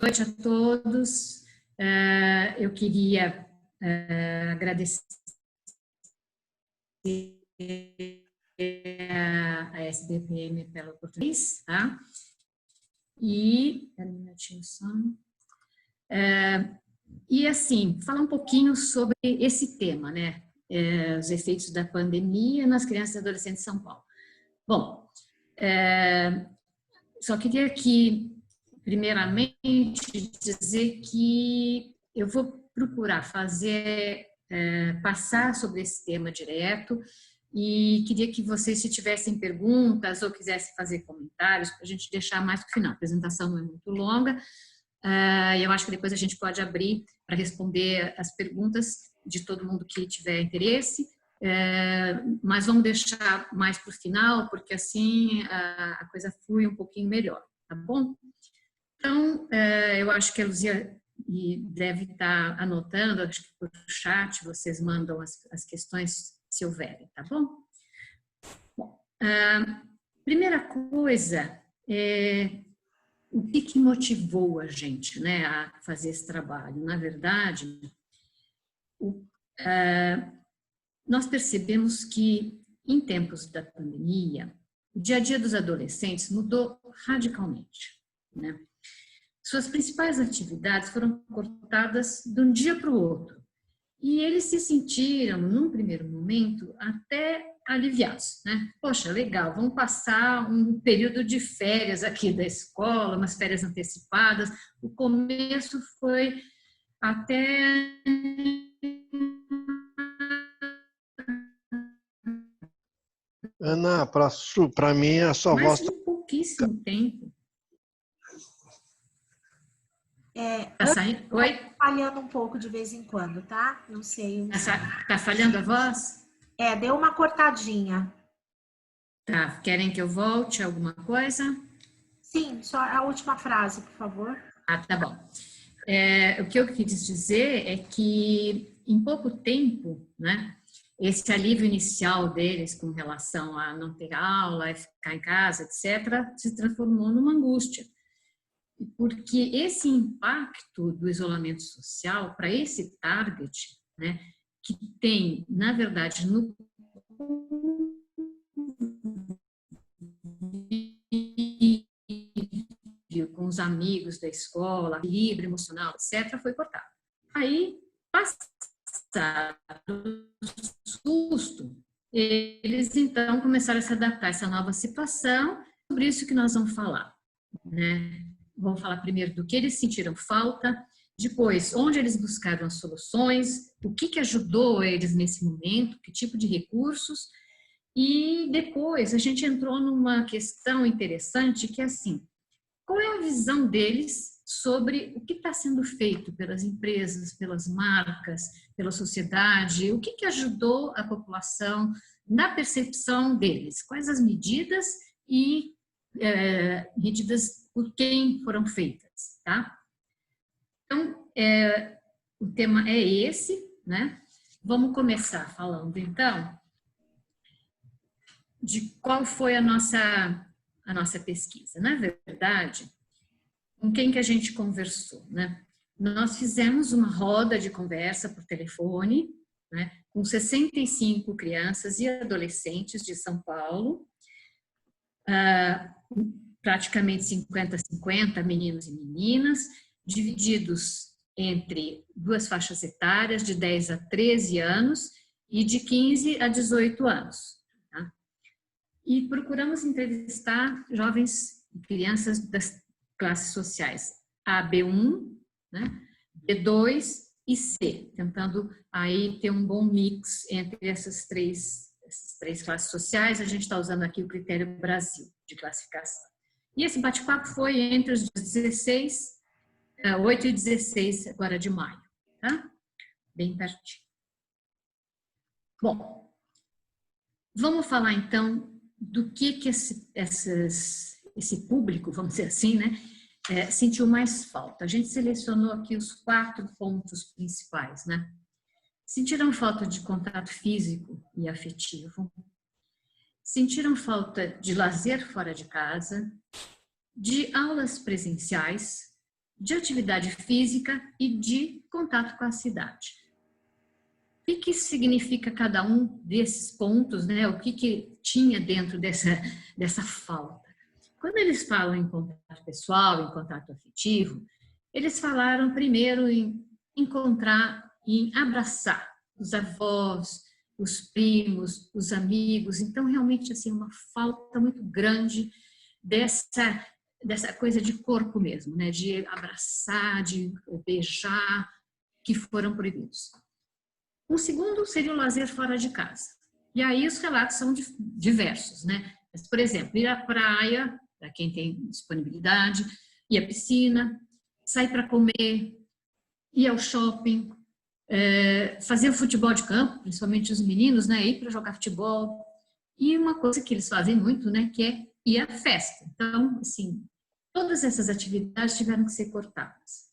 noite a todos. Eu queria agradecer a SBPM pela oportunidade, tá? E, espera um minutinho só. E assim, falar um pouquinho sobre esse tema, né? Os efeitos da pandemia nas crianças e adolescentes de São Paulo. Bom, só queria aqui, primeiramente, dizer que eu vou procurar passar sobre esse tema direto e queria que vocês, se tivessem perguntas ou quisessem fazer comentários, para a gente deixar mais para o final. A apresentação não é muito longa, eu acho que depois a gente pode abrir para responder as perguntas de todo mundo que tiver interesse, mas vamos deixar mais para o final, porque assim a coisa flui um pouquinho melhor, tá bom? Então, eu acho que a Luzia deve estar anotando, acho que por chat vocês mandam as questões se houverem, tá bom? Bom, primeira coisa, o que motivou a gente, né, a fazer esse trabalho? Na verdade, nós percebemos que, em tempos da pandemia, o dia a dia dos adolescentes mudou radicalmente, né? Suas principais atividades foram cortadas de um dia para o outro. E eles se sentiram, num primeiro momento, até aliviados, né? Poxa, legal, vamos passar um período de férias aqui da escola, umas férias antecipadas. O começo foi até... Ana, para mim a sua voz... Mais de pouquíssimo tempo. Tá saindo? Oi? Falhando um pouco de vez em quando, tá? Não sei. Tá falhando a voz? Deu uma cortadinha. Tá, querem que eu volte alguma coisa? Sim, só a última frase, por favor. Tá bom. O que eu quis dizer é que, em pouco tempo, né, esse alívio inicial deles com relação a não ter aula, ficar em casa, etc., se transformou numa angústia. Porque esse impacto do isolamento social para esse target, né, que tem, na verdade, no com os amigos da escola, equilíbrio emocional, etc., foi cortado. Aí, passado o susto, eles então começaram a se adaptar a essa nova situação. Sobre isso que nós vamos falar, né? Vamos falar primeiro do que eles sentiram falta, depois onde eles buscaram as soluções, o que ajudou eles nesse momento, que tipo de recursos, e depois a gente entrou numa questão interessante que é assim, qual é a visão deles sobre o que está sendo feito pelas empresas, pelas marcas, pela sociedade, o que ajudou a população na percepção deles, quais as medidas e medidas por quem foram feitas, tá? Então, o tema é esse, né? Vamos começar falando, então, de qual foi a nossa pesquisa. Na verdade, com quem que a gente conversou, né? Nós fizemos uma roda de conversa por telefone, né, com 65 crianças e adolescentes de São Paulo, praticamente 50-50, meninos e meninas, divididos entre duas faixas etárias, de 10 a 13 anos e de 15 a 18 anos. Tá? E procuramos entrevistar jovens e crianças das classes sociais A, B1, né, B2 e C, tentando aí ter um bom mix entre essas três classes sociais. A gente está usando aqui o critério Brasil de classificação. E esse bate-papo foi entre os 8 e 16 agora de maio, tá? Bem pertinho. Bom, vamos falar então do que esse público, vamos dizer assim, né, sentiu mais falta. A gente selecionou aqui os 4 pontos principais, né? Sentiram falta de contato físico e afetivo, sentiram falta de lazer fora de casa, de aulas presenciais, de atividade física e de contato com a cidade. O que significa cada um desses pontos, né? O que tinha dentro dessa falta? Quando eles falam em contato pessoal, em contato afetivo, eles falaram primeiro em encontrar, em abraçar os avós, os primos, os amigos. Então, realmente, assim, uma falta muito grande dessa coisa de corpo mesmo, né? De abraçar, de beijar, que foram proibidos. O segundo seria o lazer fora de casa. E aí os relatos são diversos, né? Mas, por exemplo, ir à praia, para quem tem disponibilidade, ir à piscina, sair para comer, ir ao shopping, fazer o futebol de campo, principalmente os meninos, né? Ir para jogar futebol. E uma coisa que eles fazem muito, né? Que é ir à festa. Então, assim, todas essas atividades tiveram que ser cortadas.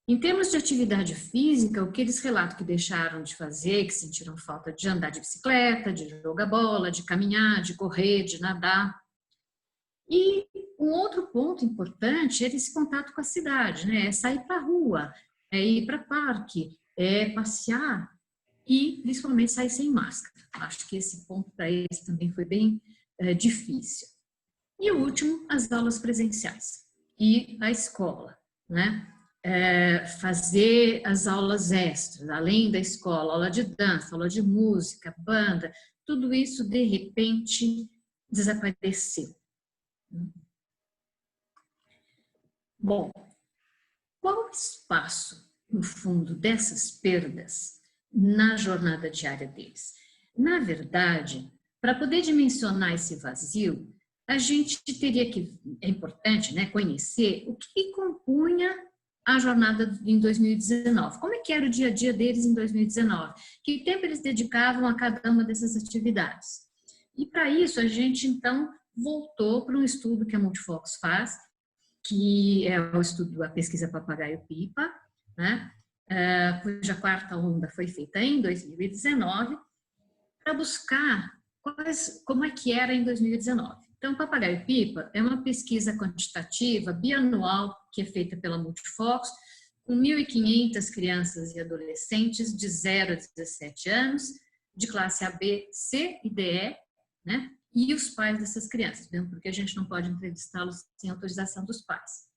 Em termos de atividade física, o que eles relatam que deixaram de fazer, que sentiram falta de andar de bicicleta, de jogar bola, de caminhar, de correr, de nadar. E um outro ponto importante era esse contato com a cidade, né? É sair para a rua, é ir para parque, é passear e principalmente sair sem máscara. Acho que esse ponto para eles também foi bem difícil. E o último, as aulas presenciais e a escola, né? Fazer as aulas extras, além da escola, aula de dança, aula de música, banda, tudo isso de repente desapareceu. Bom, qual o espaço, no fundo, dessas perdas na jornada diária deles? Na verdade, para poder dimensionar esse vazio, a gente teria que, é importante, né, conhecer o que compunha a jornada em 2019. Como é que era o dia a dia deles em 2019? Que tempo eles dedicavam a cada uma dessas atividades? E para isso a gente então voltou para um estudo que a Multifox faz, que é o estudo, a pesquisa Papagaio-Pipa, né? Cuja quarta onda foi feita em 2019, para buscar como é que era em 2019. Então, Papagaio-Pipa é uma pesquisa quantitativa bianual que é feita pela Multifox, com 1.500 crianças e adolescentes de 0 a 17 anos, de classe A, B, C e DE, né? E os pais dessas crianças, mesmo porque a gente não pode entrevistá-los sem autorização dos pais.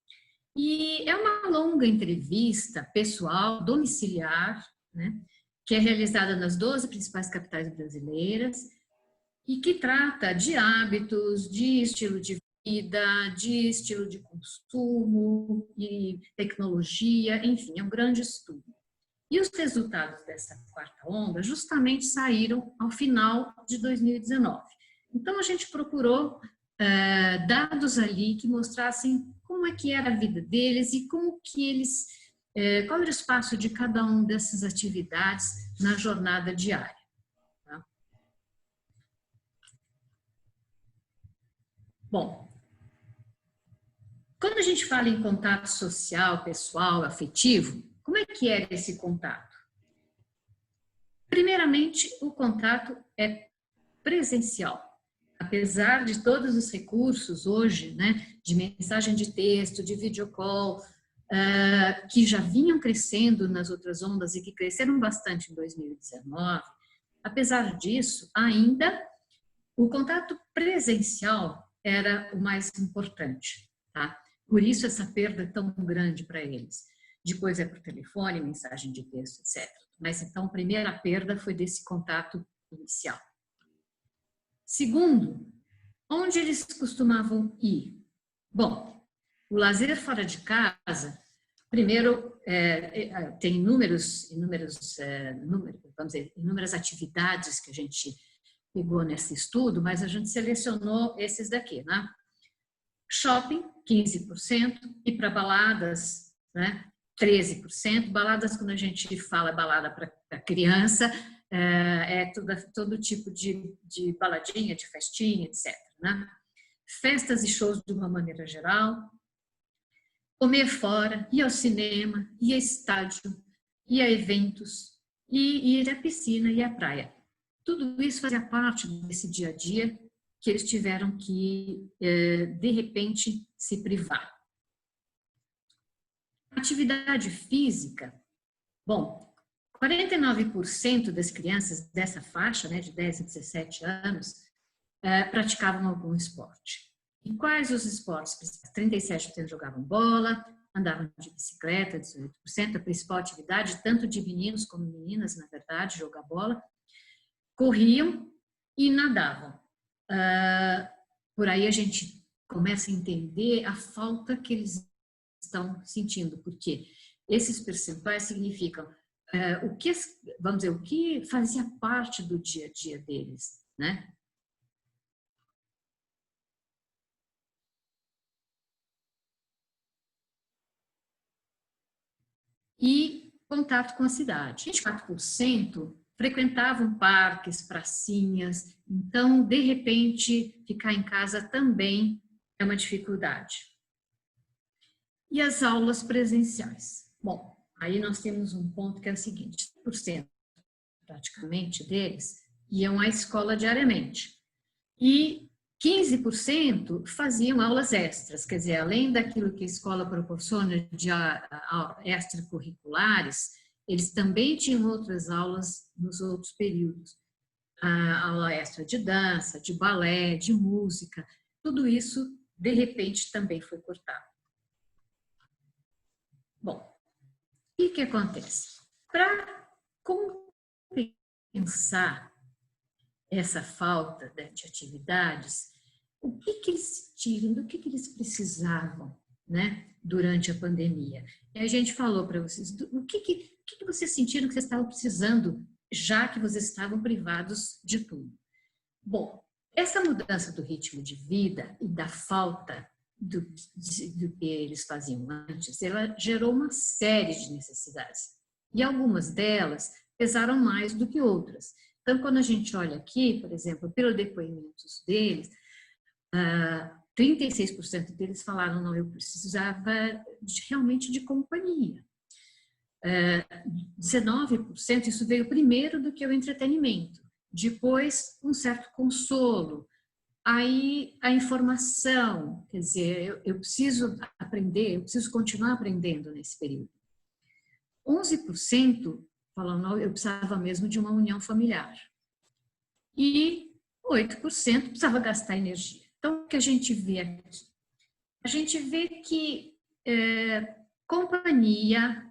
E é uma longa entrevista pessoal, domiciliar, né? Que é realizada nas 12 principais capitais brasileiras, e que trata de hábitos, de estilo de vida, de estilo de consumo e tecnologia, enfim, é um grande estudo. E os resultados dessa quarta onda justamente saíram ao final de 2019. Então, a gente procurou dados ali que mostrassem como é que era a vida deles e como que eles, qual era o espaço de cada uma dessas atividades na jornada diária. Bom, quando a gente fala em contato social, pessoal, afetivo, como é que era esse contato? Primeiramente, o contato é presencial. Apesar de todos os recursos hoje, né, de mensagem de texto, de videocall, que já vinham crescendo nas outras ondas e que cresceram bastante em 2019, apesar disso, ainda o contato presencial era o mais importante, tá? Por isso essa perda é tão grande para eles. Depois é por telefone, mensagem de texto, etc. Mas então a primeira perda foi desse contato inicial. Segundo, onde eles costumavam ir? Bom, o lazer fora de casa, primeiro, tem inúmeras atividades que a gente pegou nesse estudo, mas a gente selecionou esses daqui, né? Shopping, 15%, e para baladas, né? 13%. Baladas, quando a gente fala balada para criança, todo tipo de baladinha, de festinha, etc. Né? Festas e shows de uma maneira geral, comer fora, ir ao cinema, ir a estádio, ir a eventos, e ir à piscina e à praia. Tudo isso fazia parte desse dia a dia que eles tiveram que, de repente, se privar. Atividade física, bom, 49% das crianças dessa faixa, né, de 10 a 17 anos, praticavam algum esporte. E quais os esportes principais? 37% jogavam bola, andavam de bicicleta, 18%, a principal atividade, tanto de meninos como meninas, na verdade, jogar bola, corriam e nadavam. Por aí a gente começa a entender a falta que eles estão sentindo, porque esses percentuais significam o que, vamos dizer, o que fazia parte do dia a dia deles, né? E contato com a cidade. 24% frequentavam parques, pracinhas, então, de repente, ficar em casa também é uma dificuldade. E as aulas presenciais? Bom, aí nós temos um ponto que é o seguinte, 100% praticamente deles iam à escola diariamente. E 15% faziam aulas extras, quer dizer, além daquilo que a escola proporciona de extracurriculares, eles também tinham outras aulas nos outros períodos. A aula extra de dança, de balé, de música, tudo isso, de repente, também foi cortado. Bom, o que acontece? Para compensar essa falta de atividades, o que eles tinham, do que eles precisavam, né, durante a pandemia? E a gente falou para vocês, o que vocês sentiram que vocês estavam precisando, já que vocês estavam privados de tudo? Bom, essa mudança do ritmo de vida e da falta do que eles faziam antes, ela gerou uma série de necessidades. E algumas delas pesaram mais do que outras. Então, quando a gente olha aqui, por exemplo, pelos depoimentos deles, 36% deles falaram, não, eu precisava realmente de companhia. 19%, isso veio primeiro do que o entretenimento. Depois, um certo consolo. Aí, a informação, quer dizer, eu preciso aprender, eu preciso continuar aprendendo nesse período. 11% falam, não, eu precisava mesmo de uma união familiar. E 8% precisava gastar energia. Então, o que a gente vê aqui? A gente vê que companhia,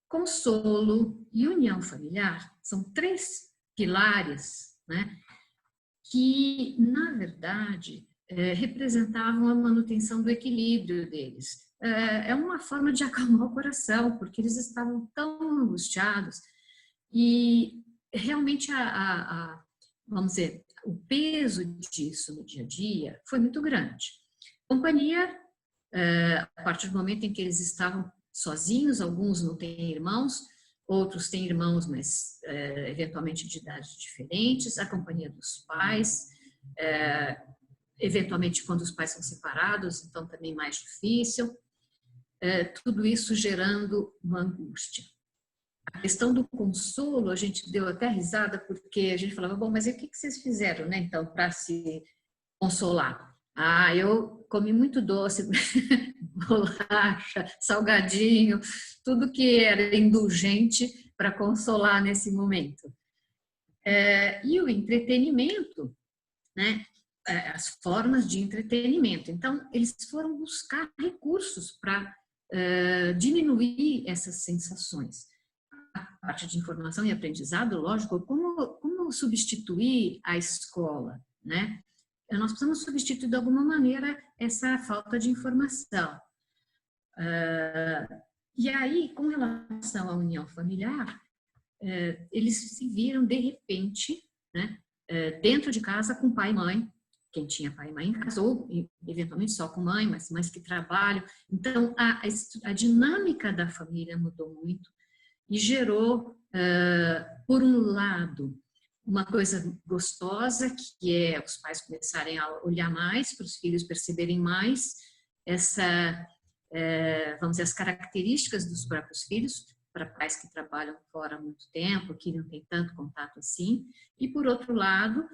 consolo e união familiar são 3 pilares, né, que, na verdade, representavam a manutenção do equilíbrio deles. É uma forma de acalmar o coração, porque eles estavam tão angustiados e realmente, vamos dizer, o peso disso no dia a dia foi muito grande. Companhia, a partir do momento em que eles estavam sozinhos, alguns não têm irmãos, outros têm irmãos, mas eventualmente de idades diferentes, a companhia dos pais, eventualmente quando os pais são separados, então também mais difícil, tudo isso gerando uma angústia. A questão do consolo, a gente deu até risada, porque a gente falava, bom, mas e o que vocês fizeram, né, então, para se consolar? Eu comi muito doce, bolacha, salgadinho, tudo que era indulgente para consolar nesse momento. E o entretenimento, né, as formas de entretenimento. Então, eles foram buscar recursos para diminuir essas sensações. A parte de informação e aprendizado, lógico, como substituir a escola, né? Nós precisamos substituir de alguma maneira essa falta de informação. E aí, com relação à união familiar, eles se viram de repente, né, dentro de casa com pai e mãe, quem tinha pai e mãe em casa, ou eventualmente só com mãe, mas mães que trabalham. Então, a dinâmica da família mudou muito e gerou, por um lado, uma coisa gostosa, que é os pais começarem a olhar mais para os filhos, perceberem mais vamos dizer, as características dos próprios filhos, para pais que trabalham fora há muito tempo, que não têm tanto contato assim, e por outro lado,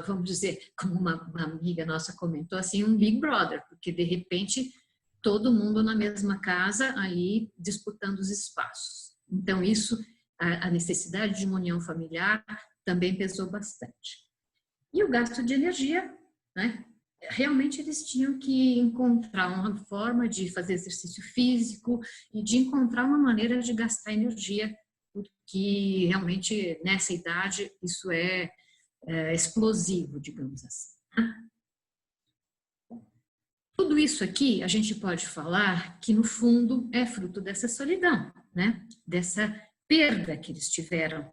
vamos dizer, como uma amiga nossa comentou assim, um Big Brother, porque de repente todo mundo na mesma casa, aí disputando os espaços. Então, isso, a necessidade de uma união familiar também pesou bastante. E o gasto de energia, né? Realmente eles tinham que encontrar uma forma de fazer exercício físico e de encontrar uma maneira de gastar energia, porque realmente nessa idade isso é explosivo, digamos assim. Tudo isso aqui a gente pode falar que no fundo é fruto dessa solidão, né? Dessa perda que eles tiveram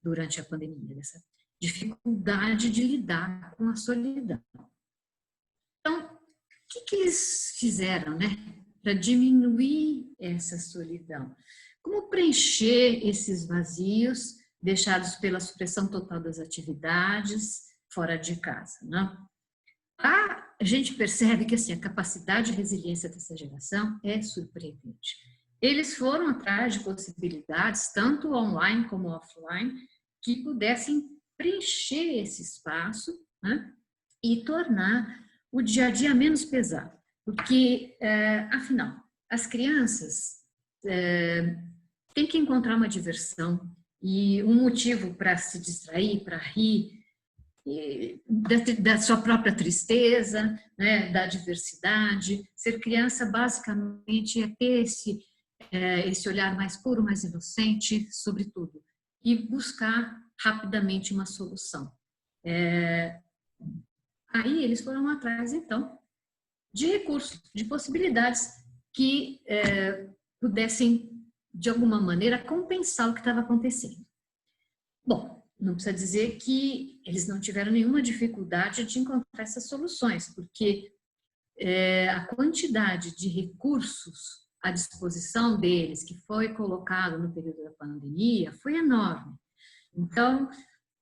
durante a pandemia, dessa dificuldade de lidar com a solidão. Então, o que eles fizeram, né, para diminuir essa solidão? Como preencher esses vazios deixados pela supressão total das atividades fora de casa, né? A gente percebe que assim, a capacidade e resiliência dessa geração é surpreendente. Eles foram atrás de possibilidades, tanto online como offline, que pudessem preencher esse espaço, né, e tornar o dia a dia menos pesado. Porque, afinal, as crianças têm que encontrar uma diversão e um motivo para se distrair, para rir, da sua própria tristeza, né, da diversidade. Ser criança, basicamente, é ter esse olhar mais puro, mais inocente sobre tudo e buscar rapidamente uma solução. Aí eles foram atrás, então, de recursos, de possibilidades que pudessem, de alguma maneira, compensar o que estava acontecendo. Bom, não precisa dizer que eles não tiveram nenhuma dificuldade de encontrar essas soluções, porque a quantidade de recursos à disposição deles, que foi colocado no período da pandemia, foi enorme. Então,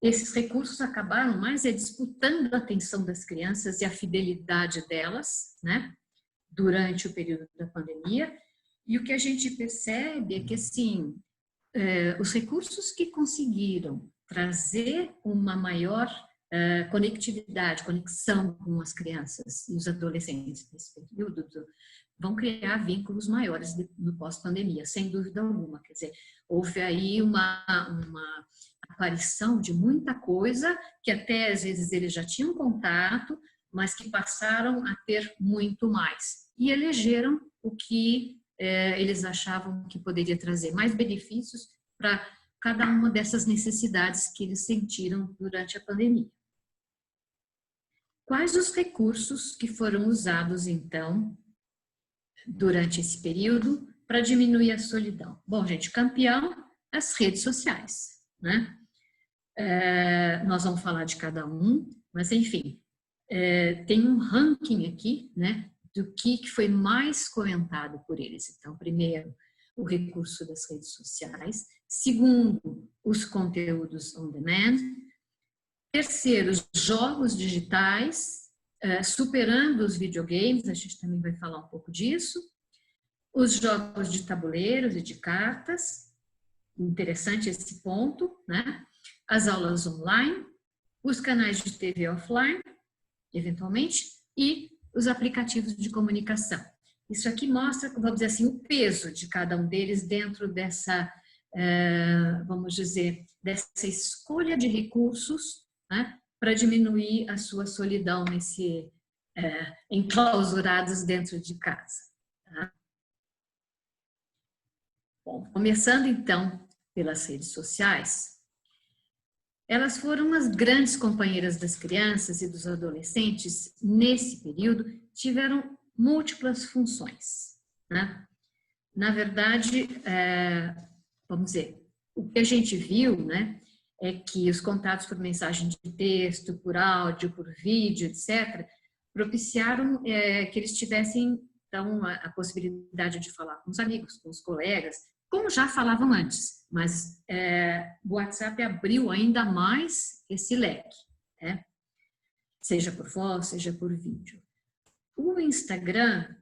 esses recursos acabaram mais disputando a atenção das crianças e a fidelidade delas, né, durante o período da pandemia. E o que a gente percebe é que, assim, os recursos que conseguiram trazer uma maior conectividade, conexão com as crianças e os adolescentes nesse período, vão criar vínculos maiores no pós-pandemia, sem dúvida alguma. Quer dizer, houve aí uma aparição de muita coisa que até às vezes eles já tinham contato, mas que passaram a ter muito mais. E elegeram o que eles achavam que poderia trazer mais benefícios para cada uma dessas necessidades que eles sentiram durante a pandemia. Quais os recursos que foram usados, então, durante esse período para diminuir a solidão? Bom, gente, campeão, as redes sociais, né? Nós vamos falar de cada um, mas enfim, tem um ranking aqui, né, do que foi mais comentado por eles. Então, primeiro, o recurso das redes sociais. Segundo, os conteúdos on demand. Terceiro, os jogos digitais, superando os videogames, a gente também vai falar um pouco disso. Os jogos de tabuleiros e de cartas, interessante esse ponto, né? As aulas online, os canais de TV offline, eventualmente, e os aplicativos de comunicação. Isso aqui mostra, vamos dizer assim, o peso de cada um deles dentro dessa, vamos dizer, dessa escolha de recursos, né, para diminuir a sua solidão enclausurados dentro de casa. Tá? Bom, começando então pelas redes sociais, elas foram as grandes companheiras das crianças e dos adolescentes nesse período, tiveram múltiplas funções, né? Na verdade, vamos dizer, o que a gente viu, né, é que os contatos por mensagem de texto, por áudio, por vídeo, etc., propiciaram que eles tivessem, então, a possibilidade de falar com os amigos, com os colegas, como já falavam antes, mas o WhatsApp abriu ainda mais esse leque, né? Seja por foto, seja por vídeo. O Instagram,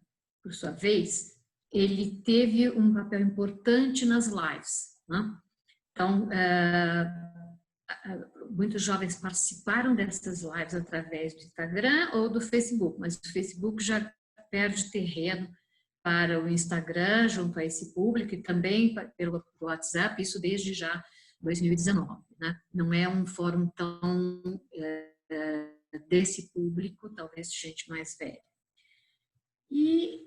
por sua vez, ele teve um papel importante nas lives, né? Então, muitos jovens participaram dessas lives através do Instagram ou do Facebook, mas o Facebook já perde terreno para o Instagram, junto a esse público, e também pelo WhatsApp, isso desde já 2019. Né? Não é um fórum tão desse público, talvez de gente mais velha. E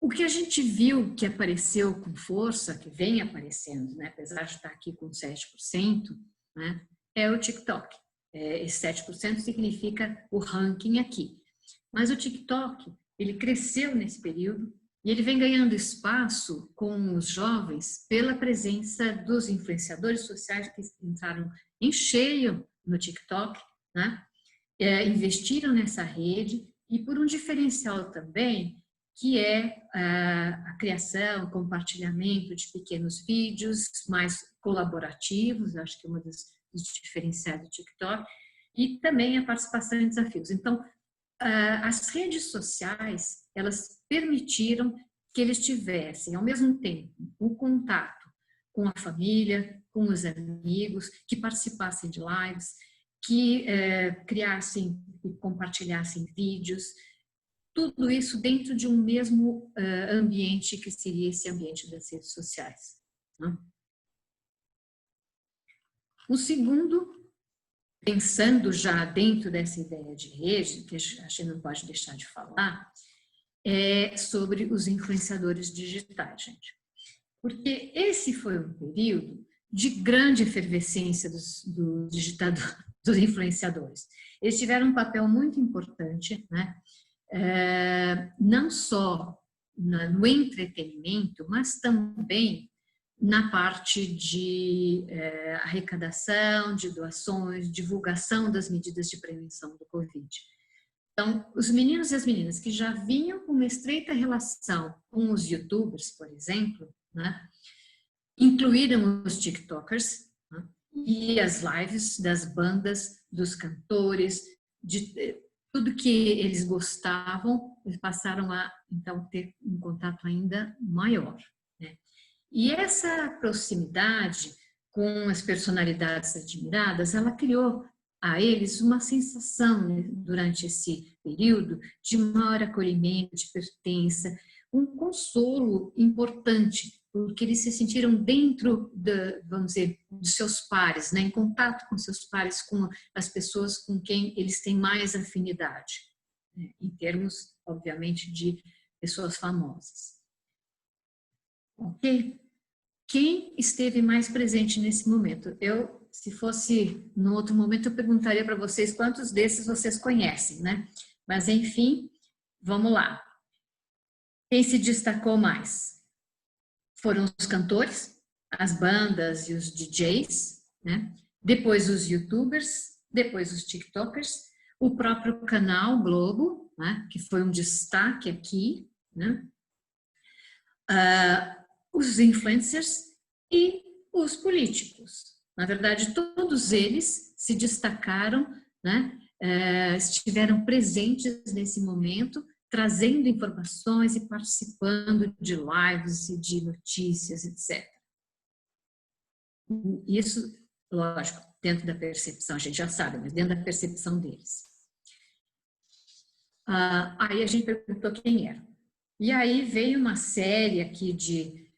o que a gente viu que apareceu com força, que vem aparecendo, né, apesar de estar aqui com 7%, né, é o TikTok. Esse 7% significa o ranking aqui. Mas o TikTok, ele cresceu nesse período e ele vem ganhando espaço com os jovens pela presença dos influenciadores sociais que entraram em cheio no TikTok, né, investiram nessa rede e por um diferencial também, que é a criação, compartilhamento de pequenos vídeos mais colaborativos, acho que é uma dos diferenciais do TikTok, e também a participação em desafios. Então, as redes sociais, elas permitiram que eles tivessem, ao mesmo tempo, o contato com a família, com os amigos, que participassem de lives, que criassem e compartilhassem vídeos, tudo isso dentro de um mesmo ambiente que seria esse ambiente das redes sociais. Né? O segundo, pensando já dentro dessa ideia de rede, que a gente não pode deixar de falar, é sobre os influenciadores digitais, gente. Porque esse foi um período de grande efervescência dos influenciadores. Eles tiveram um papel muito importante, né? Não só no entretenimento, mas também na parte de arrecadação, de doações, divulgação das medidas de prevenção do Covid. Então, os meninos e as meninas que já vinham com uma estreita relação com os youtubers, por exemplo, né, incluíram os tiktokers, né, e as lives das bandas, dos cantores, de tudo que eles gostavam, eles passaram a, então, ter um contato ainda maior. Né? E essa proximidade com as personalidades admiradas, ela criou a eles uma sensação, né, durante esse período, de maior acolhimento, de pertença, um consolo importante, porque eles se sentiram dentro, vamos dizer, dos seus pares, né, em contato com seus pares, com as pessoas com quem eles têm mais afinidade, né, em termos, obviamente, de pessoas famosas. Ok? Quem esteve mais presente nesse momento? Se fosse no outro momento, eu perguntaria para vocês quantos desses vocês conhecem, né? Mas, enfim, vamos lá. Quem se destacou mais? Foram os cantores, as bandas e os DJs, né? Depois os youtubers, depois os tiktokers, o próprio canal Globo, né? Que foi um destaque aqui, né? Os influencers e os políticos. Na verdade, todos eles se destacaram, né? Estiveram presentes nesse momento, trazendo informações e participando de lives e de notícias, etc. Isso, lógico, dentro da percepção, a gente já sabe, mas dentro da percepção deles. Aí a gente perguntou quem era. E aí veio uma série aqui de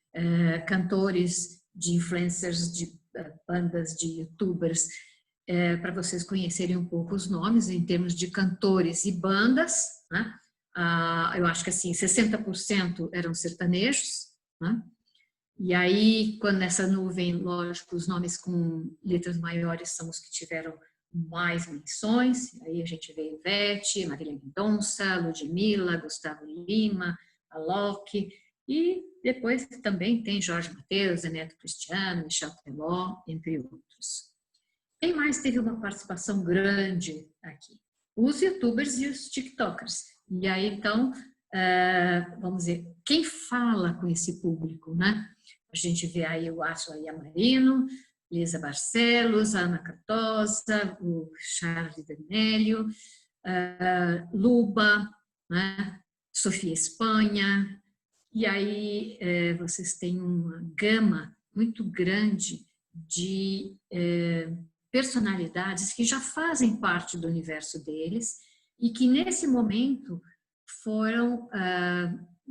cantores, de influencers, de bandas, de youtubers, para vocês conhecerem um pouco os nomes em termos de cantores e bandas, né? Eu acho que assim, 60% eram sertanejos, né? E aí, quando nessa nuvem, lógico, os nomes com letras maiores são os que tiveram mais menções. Aí a gente vê Ivete, Marília Mendonça, Ludmilla, Gustavo Lima, Alok, e depois também tem Jorge Mateus, Zeneto Cristiano, Michel Teló, entre outros. Quem mais teve uma participação grande aqui? Os youtubers e os tiktokers. E aí, então, vamos dizer, quem fala com esse público, né? A gente vê aí o Átila Yamarino, Lisa Barcelos, Ana Cartosa, o Charles D'Amelio, Luba, né? Sofia Espanha, e aí vocês têm uma gama muito grande de personalidades que já fazem parte do universo deles e que nesse momento foram,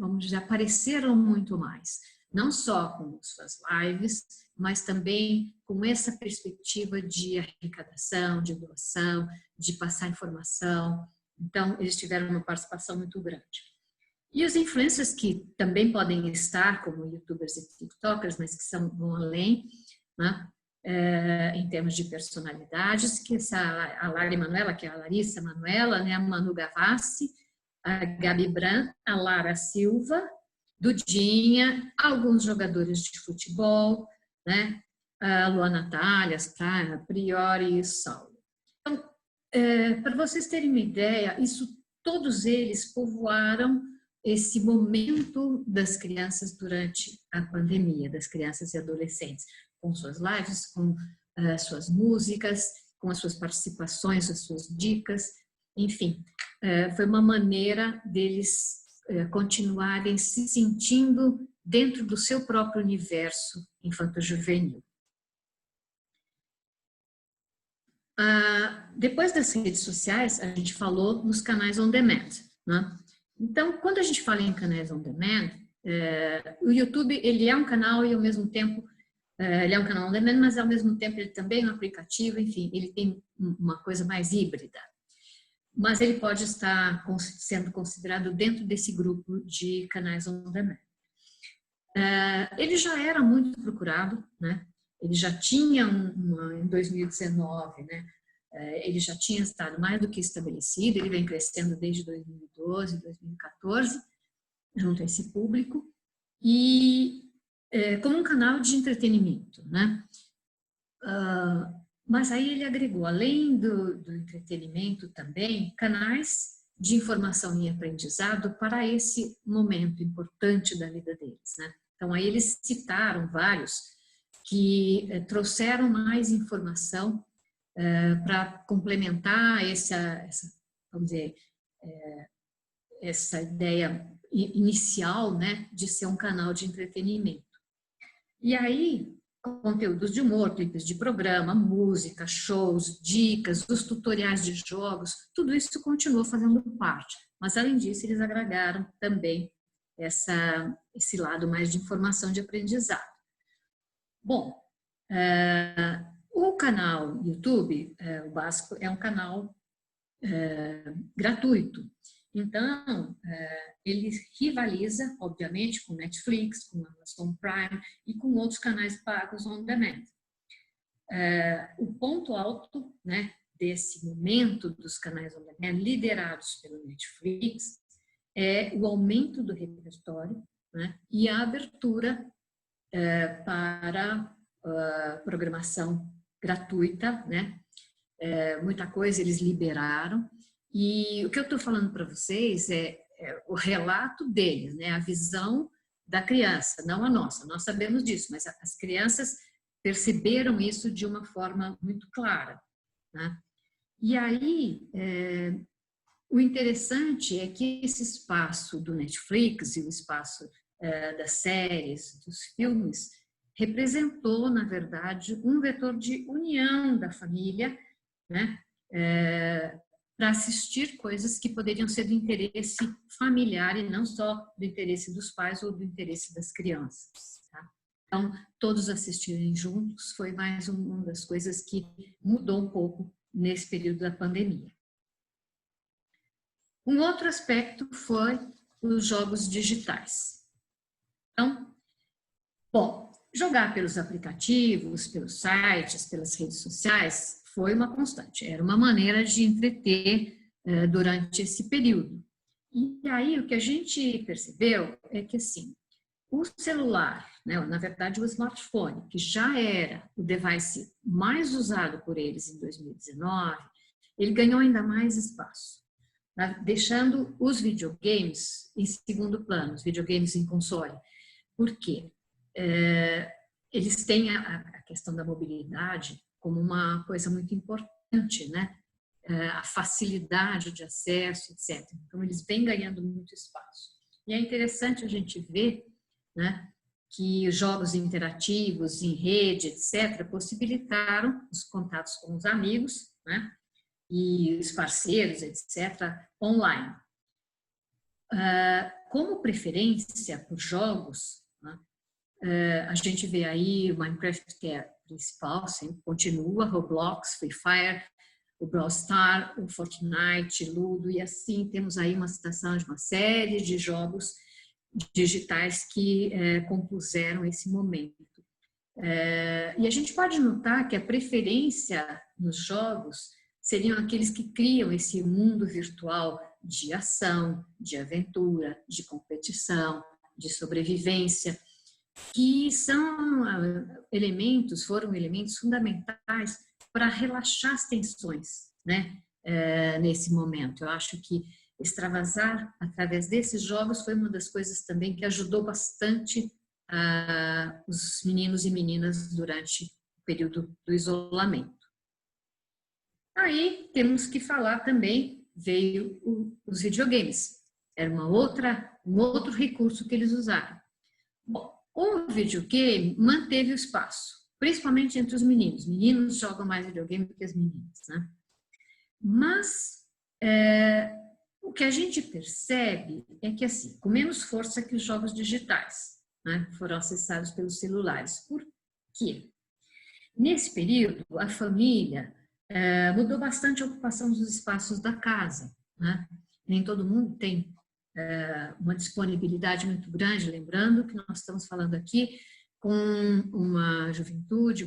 vamos dizer, apareceram muito mais. Não só com suas lives, mas também com essa perspectiva de arrecadação, de doação, de passar informação. Então, eles tiveram uma participação muito grande. E os influencers que também podem estar como youtubers e tiktokers, mas que vão além, né? Em termos de personalidades, que a Lara Manuela, que é a Larissa Manuela, né? A Manu Gavassi, a Gabi Bran, a Lara Silva, Dudinha, alguns jogadores de futebol, né? A Luana Talhas, a Priori e o Saulo. Então, para vocês terem uma ideia, todos eles povoaram esse momento das crianças durante a pandemia, das crianças e adolescentes, com suas lives, com suas músicas, com as suas participações, as suas dicas, enfim, foi uma maneira deles continuarem se sentindo dentro do seu próprio universo infanto-juvenil. Depois das redes sociais, a gente falou nos canais on demand, né? Então, quando a gente fala em canais on demand, o YouTube, ele é um canal e ao mesmo tempo, ele é um canal on demand, mas ao mesmo tempo ele também é um aplicativo, enfim, ele tem uma coisa mais híbrida. Mas ele pode estar sendo considerado dentro desse grupo de canais on demand. Ele já era muito procurado, né? Ele já tinha, em 2019, né? Ele já tinha estado mais do que estabelecido, ele vem crescendo desde 2012, 2014, junto a esse público, e como um canal de entretenimento, né? Mas aí ele agregou, além do entretenimento também, canais de informação e aprendizado para esse momento importante da vida deles, né? Então aí eles citaram vários que trouxeram mais informação para complementar vamos dizer, essa ideia inicial, né, de ser um canal de entretenimento. E aí, conteúdos de humor, clipes de programa, música, shows, dicas, os tutoriais de jogos, tudo isso continuou fazendo parte. Mas, além disso, eles agregaram também esse lado mais de informação de aprendizado. Bom, o canal YouTube, o básico, é um canal gratuito. Então, ele rivaliza, obviamente, com Netflix, com Amazon Prime e com outros canais pagos on demand. O ponto alto, né, desse momento dos canais on demand, liderados pelo Netflix, é o aumento do repertório, né, e a abertura para programação gratuita, né? Muita coisa eles liberaram, e o que eu estou falando para vocês é o relato deles, né? A visão da criança, não a nossa. Nós sabemos disso, mas as crianças perceberam isso de uma forma muito clara, né? E aí, o interessante é que esse espaço do Netflix e o espaço das séries, dos filmes, representou, na verdade, um vetor de união da família, né, para assistir coisas que poderiam ser do interesse familiar e não só do interesse dos pais ou do interesse das crianças. Tá? Então, todos assistirem juntos foi mais uma das coisas que mudou um pouco nesse período da pandemia. Um outro aspecto foi os jogos digitais. Então, bom, jogar pelos aplicativos, pelos sites, pelas redes sociais foi uma constante, era uma maneira de entreter durante esse período. E aí o que a gente percebeu é que assim, o celular, né, na verdade o smartphone, que já era o device mais usado por eles em 2019, ele ganhou ainda mais espaço, né, deixando os videogames em segundo plano, os videogames em console. Por quê? Eles têm a questão da mobilidade como uma coisa muito importante, né? A facilidade de acesso, etc. Então, eles vêm ganhando muito espaço. E é interessante a gente ver, né, que os jogos interativos em rede, etc., possibilitaram os contatos com os amigos, né, e os parceiros, etc., online. como preferência por jogos, né, a gente vê aí o Minecraft, que é o principal, sempre continua, Roblox, Free Fire, o Brawl Stars, o Fortnite, Ludo, e assim temos aí uma citação de uma série de jogos digitais que compuseram esse momento. E a gente pode notar que a preferência nos jogos seriam aqueles que criam esse mundo virtual de ação, de aventura, de competição, de sobrevivência, que foram elementos fundamentais para relaxar as tensões, né, nesse momento. Eu acho que extravasar através desses jogos foi uma das coisas também que ajudou bastante os meninos e meninas durante o período do isolamento. Aí temos que falar também, veio os videogames. Era um outro recurso que eles usaram. Bom, o videogame manteve o espaço, principalmente entre os meninos. Meninos jogam mais videogame do que as meninas, né? Mas o que a gente percebe é que, assim, com menos força que os jogos digitais, né, foram acessados pelos celulares. Por quê? Nesse período, a família mudou bastante a ocupação dos espaços da casa, né? Nem todo mundo tem uma disponibilidade muito grande, lembrando que nós estamos falando aqui com uma juventude,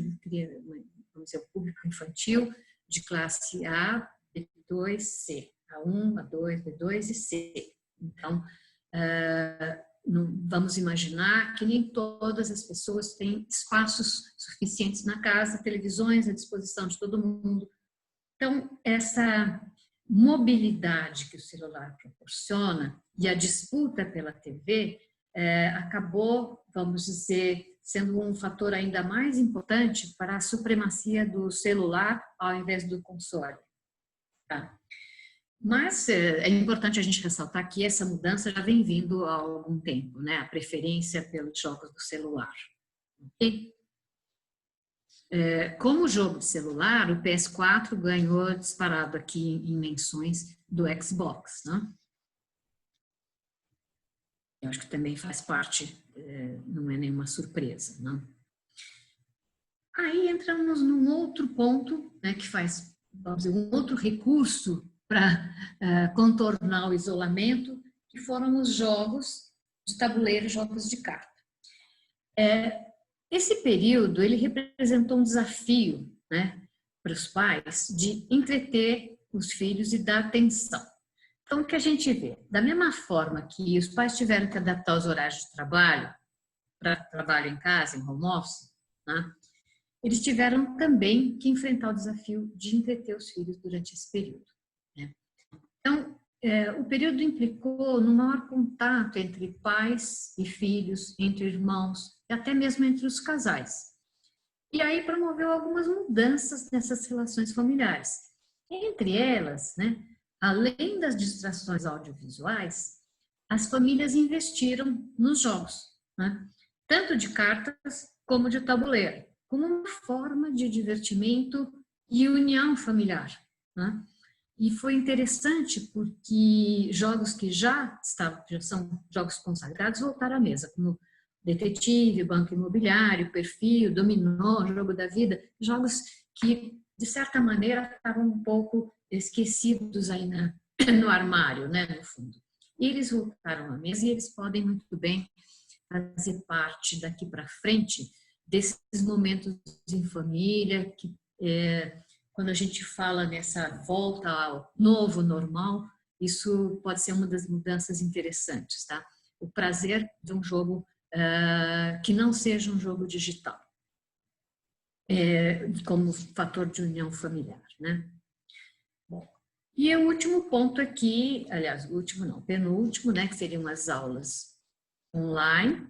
vamos dizer, o público infantil de classe A, B2, C, A1, A2, B2 e C. Então, vamos imaginar que nem todas as pessoas têm espaços suficientes na casa, televisões à disposição de todo mundo. Então, essa mobilidade que o celular proporciona e a disputa pela TV acabou, vamos dizer, sendo um fator ainda mais importante para a supremacia do celular ao invés do console. Tá? Mas é importante a gente ressaltar que essa mudança já vem vindo há algum tempo, né? A preferência pelos jogos do celular. Okay? Como jogo de celular, o PS4 ganhou disparado aqui em menções do Xbox, né? Eu acho que também faz parte, não é nenhuma surpresa, né? Aí entramos num outro ponto, né, que faz, vamos dizer, um outro recurso para contornar o isolamento, que foram os jogos de tabuleiro, jogos de carta. Esse período, ele representou um desafio, né, para os pais de entreter os filhos e dar atenção. Então, o que a gente vê? Da mesma forma que os pais tiveram que adaptar os horários de trabalho, para trabalho em casa, em home office, né, eles tiveram também que enfrentar o desafio de entreter os filhos durante esse período. Né? Então, o período implicou no maior contato entre pais e filhos, entre irmãos, e até mesmo entre os casais. E aí promoveu algumas mudanças nessas relações familiares. Entre elas, né, além das distrações audiovisuais, as famílias investiram nos jogos, né, tanto de cartas como de tabuleiro, como uma forma de divertimento e união familiar. Né? E foi interessante porque jogos que já são jogos consagrados voltaram à mesa, como Detetive, Banco Imobiliário, Perfil, Dominó, Jogo da Vida, jogos que, de certa maneira, estavam um pouco esquecidos aí no armário, né, no fundo. E eles voltaram à mesa e eles podem muito bem fazer parte daqui para frente desses momentos em família, que quando a gente fala nessa volta ao novo normal, isso pode ser uma das mudanças interessantes, tá? O prazer de um jogo que não seja um jogo digital, como fator de união familiar, né? Bom, e o último ponto aqui, aliás, o último não, penúltimo, né, que seriam as aulas online.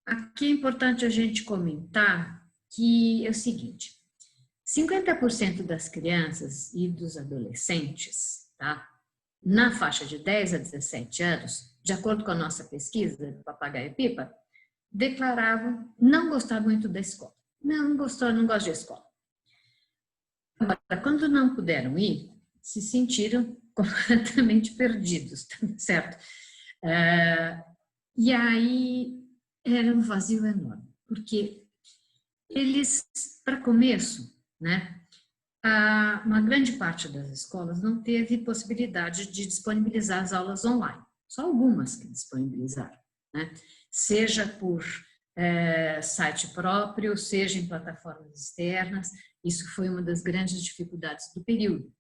Aqui é importante a gente comentar que é o seguinte, 50% das crianças e dos adolescentes, tá, na faixa de 10 a 17 anos, de acordo com a nossa pesquisa do Papagaio Pipa, declaravam não gostar muito da escola. Não gosto de escola. Agora, quando não puderam ir, se sentiram completamente perdidos, certo? E aí era um vazio enorme, porque eles, para começo, né, uma grande parte das escolas não teve possibilidade de disponibilizar as aulas online, só algumas que disponibilizaram, né, seja por site próprio, seja em plataformas externas. Isso foi uma das grandes dificuldades do período.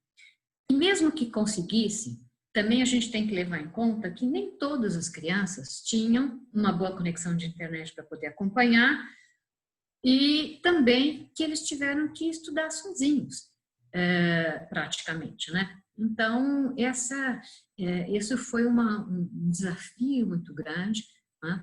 E mesmo que conseguisse, também a gente tem que levar em conta que nem todas as crianças tinham uma boa conexão de internet para poder acompanhar, e também que eles tiveram que estudar sozinhos, praticamente, né? Então, isso foi um desafio muito grande, né?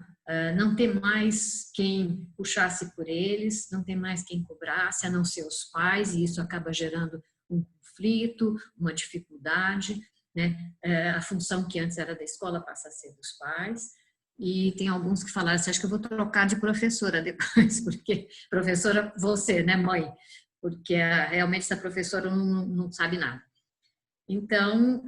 Não ter mais quem puxasse por eles, não ter mais quem cobrasse, a não ser os pais, e isso acaba gerando um conflito, uma dificuldade, né? A função que antes era da escola passa a ser dos pais. E tem alguns que falaram assim, acho que eu vou trocar de professora depois, porque professora você, né, mãe? Porque realmente essa professora não sabe nada. Então,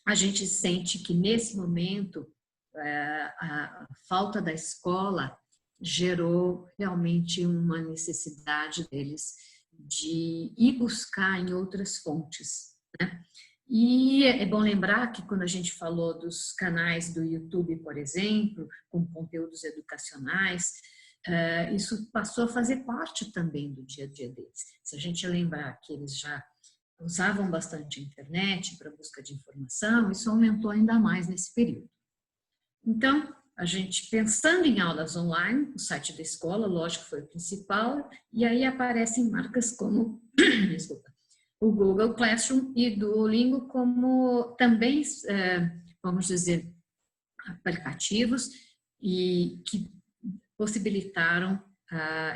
a gente sente que nesse momento a falta da escola gerou realmente uma necessidade deles de ir buscar em outras fontes, né? E é bom lembrar que quando a gente falou dos canais do YouTube, por exemplo, com conteúdos educacionais, isso passou a fazer parte também do dia a dia deles. Se a gente lembrar que eles já usavam bastante a internet para busca de informação, isso aumentou ainda mais nesse período. Então, a gente pensando em aulas online, o site da escola, lógico, foi o principal, e aí aparecem marcas como, desculpa, o Google Classroom e Duolingo como também, vamos dizer, aplicativos e que possibilitaram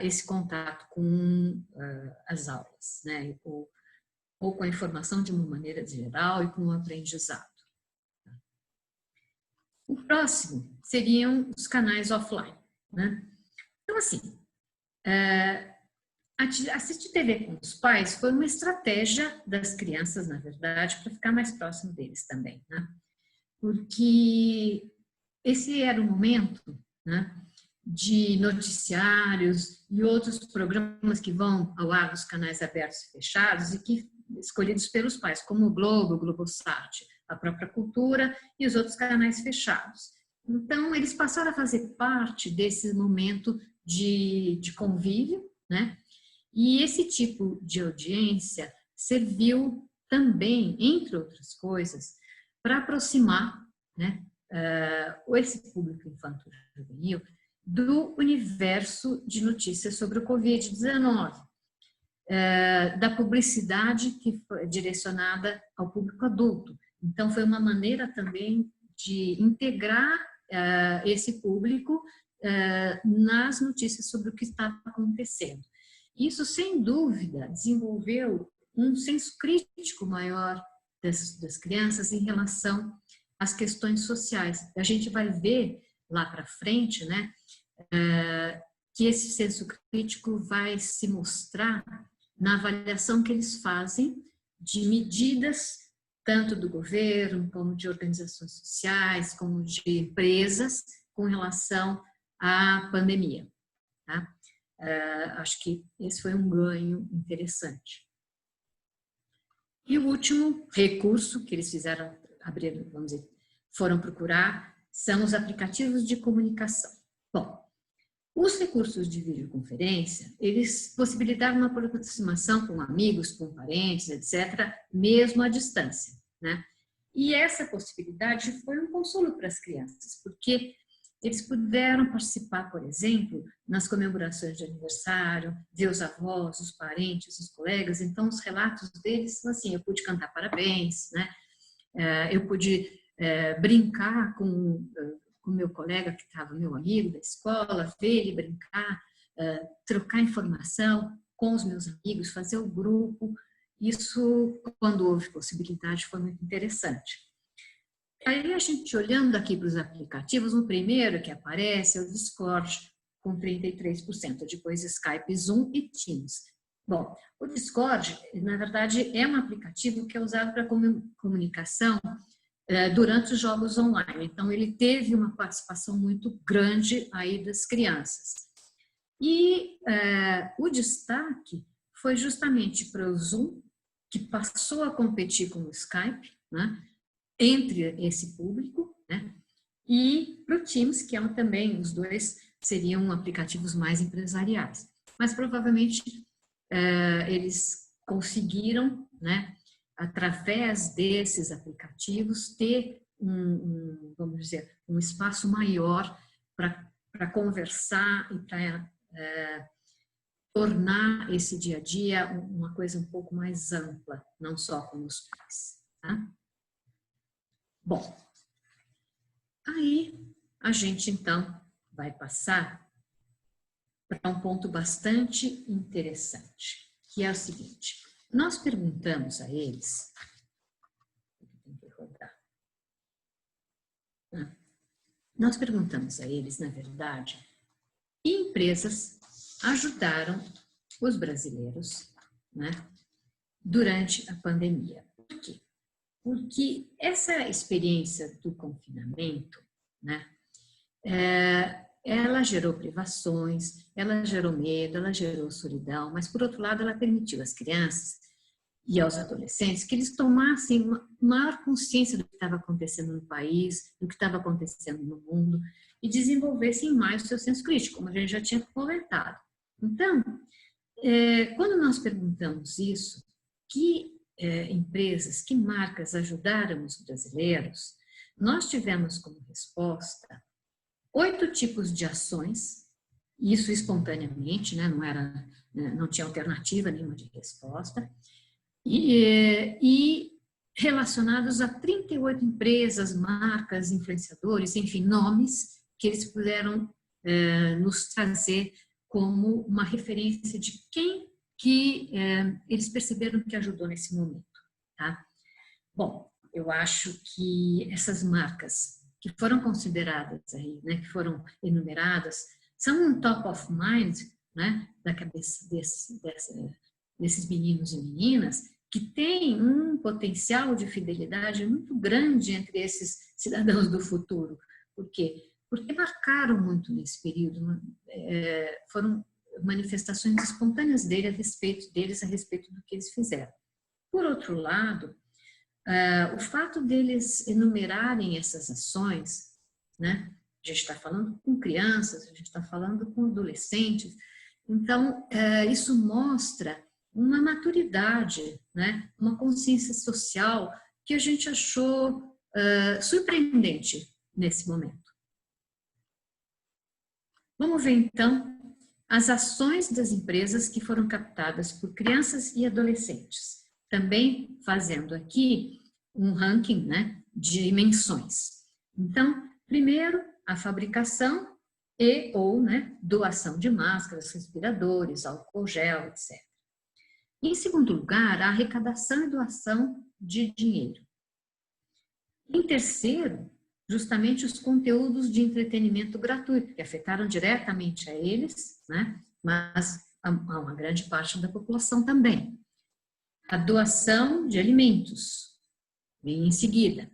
esse contato com as aulas, né? Ou com a informação de uma maneira geral e com o aprendizado. O próximo seriam os canais offline, né? Então, assim, assistir TV com os pais foi uma estratégia das crianças, na verdade, para ficar mais próximo deles também, né? Porque esse era o momento, né, de noticiários e outros programas que vão ao ar nos canais abertos e fechados e que escolhidos pelos pais, como o Globo, o Globosat, a própria Cultura e os outros canais fechados. Então, eles passaram a fazer parte desse momento de convívio, né? E esse tipo de audiência serviu também, entre outras coisas, para aproximar, né, esse público infanto-juvenil do universo de notícias sobre o Covid-19, da publicidade que foi direcionada ao público adulto. Então, foi uma maneira também de integrar esse público nas notícias sobre o que está acontecendo. Isso, sem dúvida, desenvolveu um senso crítico maior das crianças em relação às questões sociais. A gente vai ver lá para frente, né, que esse senso crítico vai se mostrar na avaliação que eles fazem de medidas, tanto do governo, como de organizações sociais, como de empresas, com relação à pandemia, tá? Acho que esse foi um ganho interessante. E o último recurso que eles fizeram, vamos dizer, foram procurar, são os aplicativos de comunicação. Bom, os recursos de videoconferência, eles possibilitaram uma aproximação com amigos, com parentes, etc., mesmo à distância, né? E essa possibilidade foi um consolo para as crianças, porque eles puderam participar, por exemplo, nas comemorações de aniversário, ver os avós, os parentes, os colegas. Então, os relatos deles são assim: eu pude cantar parabéns, né? Eu pude brincar com meu colega que estava, meu amigo da escola, ver ele brincar, trocar informação com os meus amigos, fazer o grupo. Isso, quando houve possibilidade, foi muito interessante. Aí a gente olhando aqui para os aplicativos, o primeiro que aparece é o Discord, com 33%, depois Skype, Zoom e Teams. Bom, o Discord, na verdade, é um aplicativo que é usado para comunicação durante os jogos online. Então, ele teve uma participação muito grande aí das crianças. E o destaque foi justamente para o Zoom, que passou a competir com o Skype, né, entre esse público, né, e para o Teams, que também, os dois seriam aplicativos mais empresariais. Mas provavelmente eles conseguiram, né, através desses aplicativos, ter vamos dizer, um espaço maior para conversar e para tornar esse dia a dia uma coisa um pouco mais ampla, não só com os pais. Tá? Bom, aí a gente então vai passar para um ponto bastante interessante, que é o seguinte: nós perguntamos a eles, na verdade, que empresas ajudaram os brasileiros, né, durante a pandemia. Por quê? Porque essa experiência do confinamento, né, ela gerou privações, ela gerou medo, ela gerou solidão, mas, por outro lado, ela permitiu às crianças e aos adolescentes que eles tomassem uma maior consciência do que estava acontecendo no país, do que estava acontecendo no mundo, e desenvolvessem mais o seu senso crítico, como a gente já tinha comentado. Então, quando nós perguntamos isso, que empresas, que marcas ajudaram os brasileiros, nós tivemos como resposta 8 tipos de ações, isso espontaneamente, né, não tinha alternativa nenhuma de resposta, e relacionados a 38 empresas, marcas, influenciadores, enfim, nomes que eles puderam nos trazer como uma referência de quem que eles perceberam que ajudou nesse momento. Tá? Bom, eu acho que essas marcas que foram consideradas aí, né, que foram enumeradas, são um top of mind, né, da cabeça desses meninos e meninas, que tem um potencial de fidelidade muito grande entre esses cidadãos do futuro. Por quê? Porque marcaram muito nesse período, foram manifestações espontâneas deles a respeito do que eles fizeram. Por outro lado, o fato deles enumerarem essas ações, né? A gente está falando com crianças, a gente está falando com adolescentes, então isso mostra uma maturidade, né? Uma consciência social que a gente achou surpreendente nesse momento. Vamos ver então as ações das empresas que foram captadas por crianças e adolescentes, também fazendo aqui um ranking, né, de menções. Então, primeiro, a fabricação e ou, né, doação de máscaras, respiradores, álcool gel, etc. Em segundo lugar, a arrecadação e doação de dinheiro. Em terceiro, justamente os conteúdos de entretenimento gratuito, que afetaram diretamente a eles, né? Mas a uma grande parte da população também. A doação de alimentos, vem em seguida.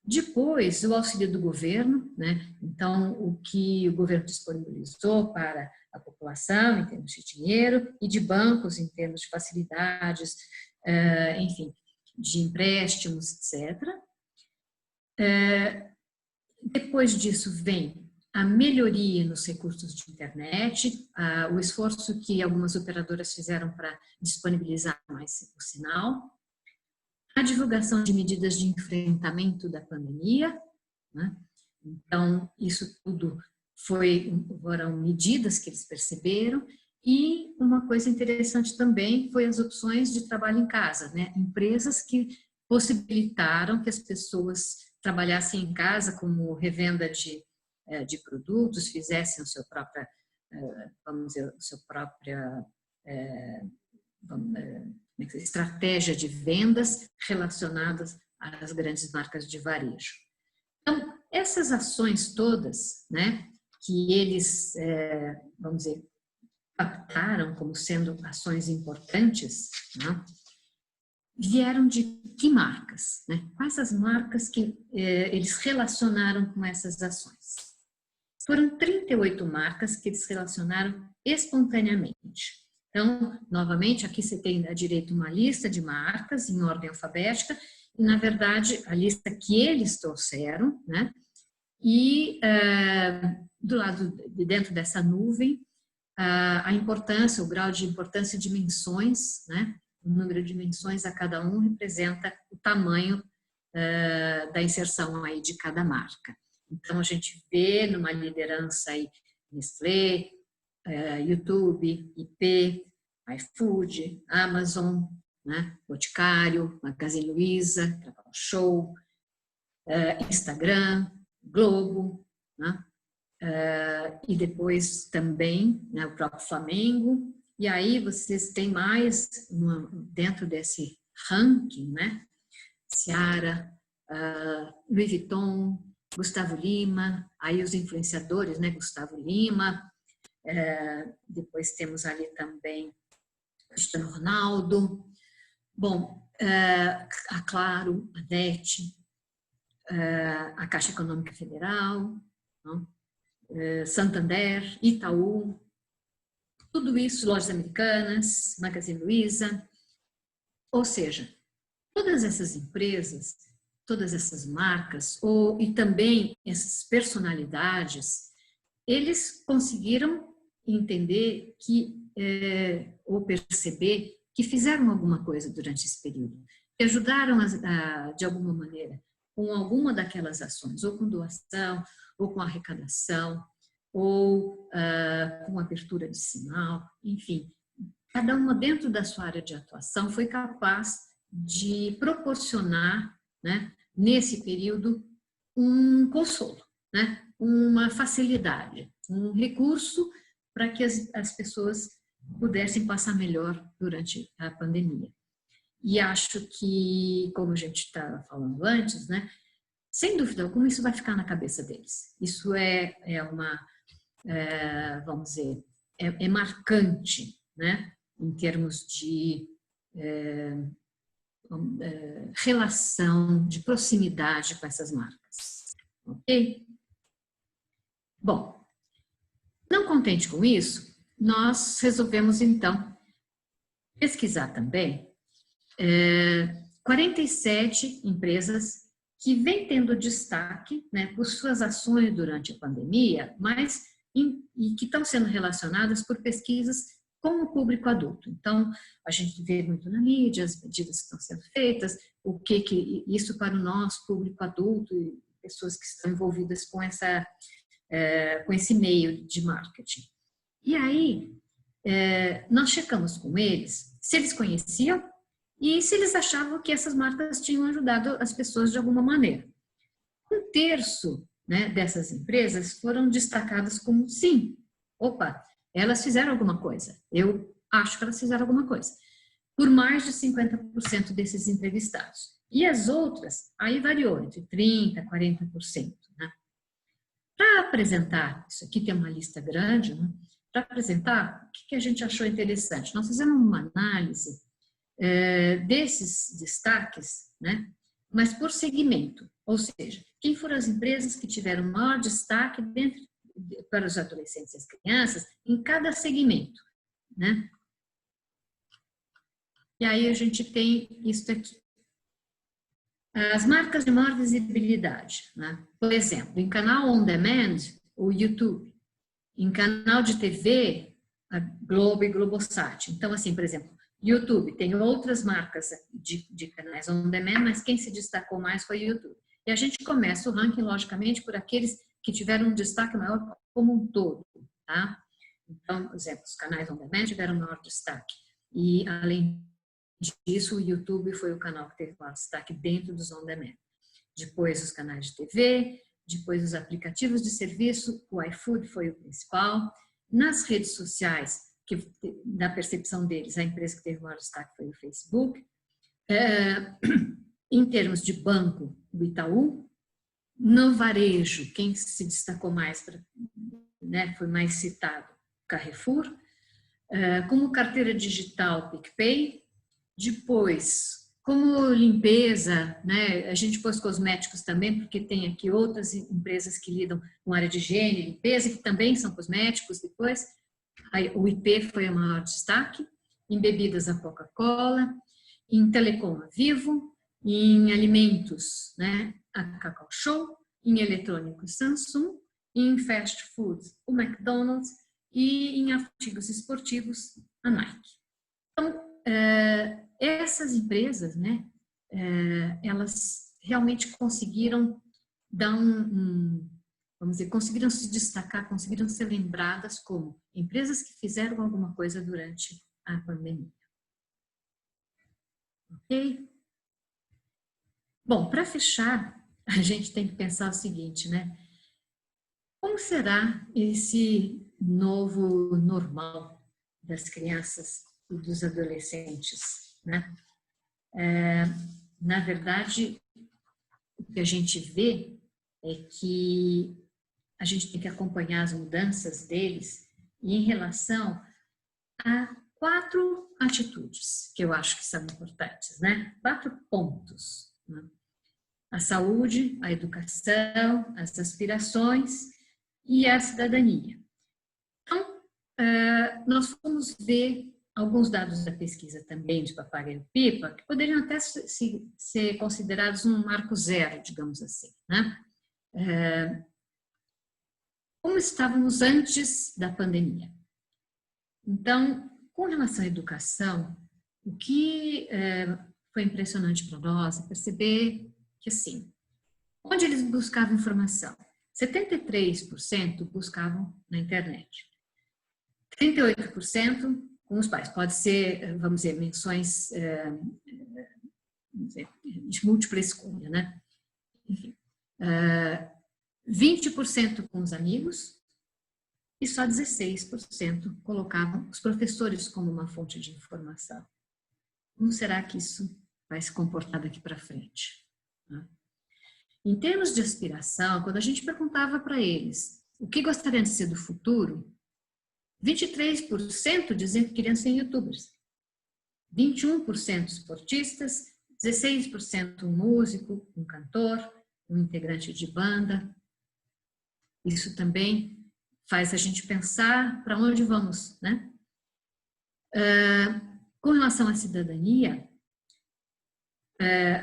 Depois, o auxílio do governo, né? Então, o que o governo disponibilizou para a população em termos de dinheiro e de bancos em termos de facilidades, enfim, de empréstimos, etc. Depois disso vem a melhoria nos recursos de internet, o esforço que algumas operadoras fizeram para disponibilizar mais o sinal, a divulgação de medidas de enfrentamento da pandemia, né? Então, isso tudo foram medidas que eles perceberam, e uma coisa interessante também foi as opções de trabalho em casa, né? Empresas que possibilitaram que as pessoas trabalhassem em casa como revenda de produtos, fizessem a sua própria, vamos dizer, a sua própria estratégia de vendas relacionadas às grandes marcas de varejo. Então, essas ações todas, né, que eles, vamos dizer, captaram como sendo ações importantes, né, vieram de que marcas, né? Quais as marcas que eles relacionaram com essas ações? Foram 38 marcas que eles relacionaram espontaneamente. Então, novamente, aqui você tem à direita uma lista de marcas em ordem alfabética, e, na verdade, a lista que eles trouxeram, né? E do lado de dentro dessa nuvem, a importância, o grau de importância, dimensões, né? O número de dimensões a cada um representa o tamanho da inserção aí de cada marca. Então, a gente vê numa liderança aí Nestlé, YouTube, IP, iFood, Amazon, né? Boticário, Magazine Luiza, Cacau Show, Instagram, Globo, né? E depois também, né, o próprio Flamengo. E aí vocês têm mais dentro desse ranking, né? Seara, Louis Vuitton, Gustavo Lima, aí os influenciadores, né? Gustavo Lima, depois temos ali também Cristiano Ronaldo, bom, a Claro, a NET, a Caixa Econômica Federal, não? Santander, Itaú, tudo isso, Lojas Americanas, Magazine Luiza, ou seja, todas essas empresas, todas essas marcas, e também essas personalidades, eles conseguiram entender ou perceber que fizeram alguma coisa durante esse período, que ajudaram de alguma maneira com alguma daquelas ações, ou com doação, ou com arrecadação, ou com abertura de sinal, enfim, cada uma dentro da sua área de atuação foi capaz de proporcionar, né, nesse período, um consolo, né, uma facilidade, um recurso para que as pessoas pudessem passar melhor durante a pandemia. E acho que, como a gente estava falando antes, né, sem dúvida alguma, isso vai ficar na cabeça deles. Isso vamos dizer, é marcante, né, em termos de relação, de proximidade com essas marcas. Ok? Bom, não contente com isso, nós resolvemos, então, pesquisar também 47 empresas que vêm tendo destaque, né, por suas ações durante a pandemia, e que estão sendo relacionadas por pesquisas com o público adulto. Então, a gente vê muito na mídia as medidas que estão sendo feitas, o que isso para o nosso público adulto e pessoas que estão envolvidas com esse meio de marketing. E aí, nós checamos com eles se eles conheciam e se eles achavam que essas marcas tinham ajudado as pessoas de alguma maneira. 1/3, né, dessas empresas foram destacadas como sim. Opa, elas fizeram alguma coisa. Eu acho que elas fizeram alguma coisa. Por mais de 50% desses entrevistados. E as outras, aí variou entre 30% e 40%. Né? Para apresentar, isso aqui tem uma lista grande, né? Para apresentar, o que a gente achou interessante? Nós fizemos uma análise desses destaques, né? Mas por segmento, ou seja, quem foram as empresas que tiveram maior destaque para os adolescentes e as crianças em cada segmento, né? E aí a gente tem isso aqui. As marcas de maior visibilidade, né? Por exemplo, em canal on demand, o YouTube. Em canal de TV, a Globo e Globosat. Então, assim, por exemplo, YouTube, tem outras marcas de canais on demand, mas quem se destacou mais foi o YouTube. E a gente começa o ranking, logicamente, por aqueles que tiveram um destaque maior como um todo, tá? Então, por exemplo, os canais on demand tiveram maior destaque. E, além disso, o YouTube foi o canal que teve maior destaque dentro dos on demand. Depois, os canais de TV, depois os aplicativos de serviço, o iFood foi o principal. Nas redes sociais, que na percepção deles, a empresa que teve maior destaque foi o Facebook. Em termos de banco, o Itaú. No varejo, quem se destacou mais, né, foi mais citado, Carrefour. Como carteira digital, PicPay. Depois, como limpeza, né? A gente pôs cosméticos também, porque tem aqui outras empresas que lidam com área de higiene, limpeza, que também são cosméticos depois. Aí, o IP foi o maior destaque, em bebidas a Coca-Cola, em telecom a Vivo, em alimentos, né, a Cacau Show, em eletrônicos Samsung, em fast foods o McDonald's e em artigos esportivos a Nike. Então, essas empresas, né, elas realmente conseguiram dar vamos dizer, conseguiram se destacar, conseguiram ser lembradas como empresas que fizeram alguma coisa durante a pandemia. Ok? Bom, para fechar, a gente tem que pensar o seguinte, né? Como será esse novo normal das crianças e dos adolescentes, né? Na verdade, o que a gente vê é que a gente tem que acompanhar as mudanças deles e em relação a 4 atitudes que eu acho que são importantes, né? 4 pontos, né? A saúde, a educação, as aspirações e a cidadania. Então, nós vamos ver alguns dados da pesquisa também de Papagaio Pipa, que poderiam até ser considerados um marco zero, digamos assim, né? Como estávamos antes da pandemia. Então, com relação à educação, o que foi impressionante para nós é perceber que, assim, onde eles buscavam informação? 73% buscavam na internet. 38% com os pais. Pode ser, vamos dizer, menções de múltipla escolha, né? Enfim. 20% com os amigos e só 16% colocavam os professores como uma fonte de informação. Como será que isso vai se comportar daqui para frente? Em termos de aspiração, quando a gente perguntava para eles o que gostariam de ser do futuro, 23% diziam que queriam ser youtubers, 21% esportistas, 16% um músico, um cantor, um integrante de banda. Isso também faz a gente pensar para onde vamos, né? Com relação à cidadania,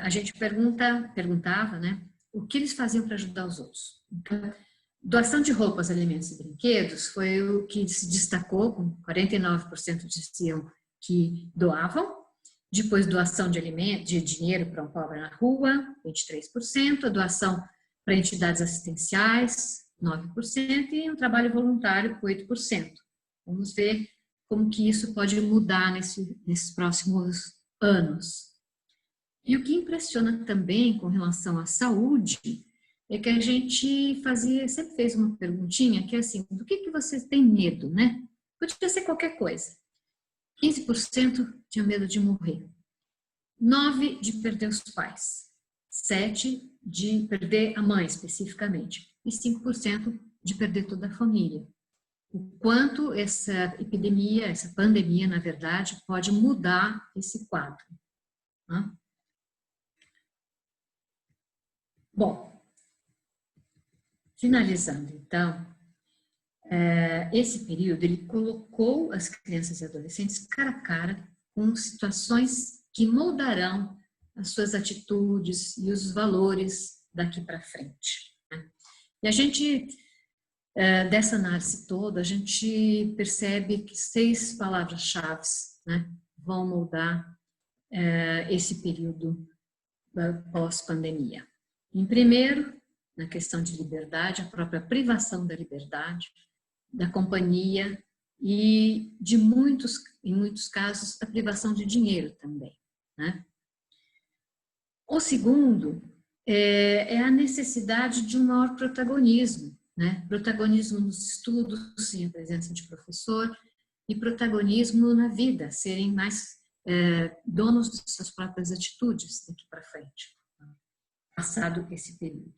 a gente perguntava, né, o que eles faziam para ajudar os outros. Então, doação de roupas, alimentos e brinquedos foi o que se destacou, com 49% diziam que doavam. Depois, doação de alimentos, de dinheiro para um pobre na rua, 23%. A doação para entidades assistenciais, 9%. E um trabalho voluntário, 8%. Vamos ver como que isso pode mudar nesses próximos anos. E o que impressiona também com relação à saúde é que a gente sempre fez uma perguntinha que é assim, do que você tem medo, né? Podia ser qualquer coisa. 15% tinha medo de morrer. 9% de perder os pais. 7% de perder a mãe, especificamente. E 5% de perder toda a família. O quanto essa epidemia, essa pandemia, na verdade, pode mudar esse quadro. Né? Bom, finalizando então, esse período ele colocou as crianças e adolescentes cara a cara com situações que moldarão as suas atitudes e os valores daqui para frente. Né? E a gente, dessa análise toda, a gente percebe que 6 palavras-chave, né, vão moldar esse período pós-pandemia. Em primeiro, na questão de liberdade, a própria privação da liberdade, da companhia e em muitos casos, a privação de dinheiro também. Né? O segundo é a necessidade de um maior protagonismo, né? Protagonismo nos estudos, sem a presença de professor, e protagonismo na vida, serem mais donos de suas próprias atitudes daqui para frente, passado esse período.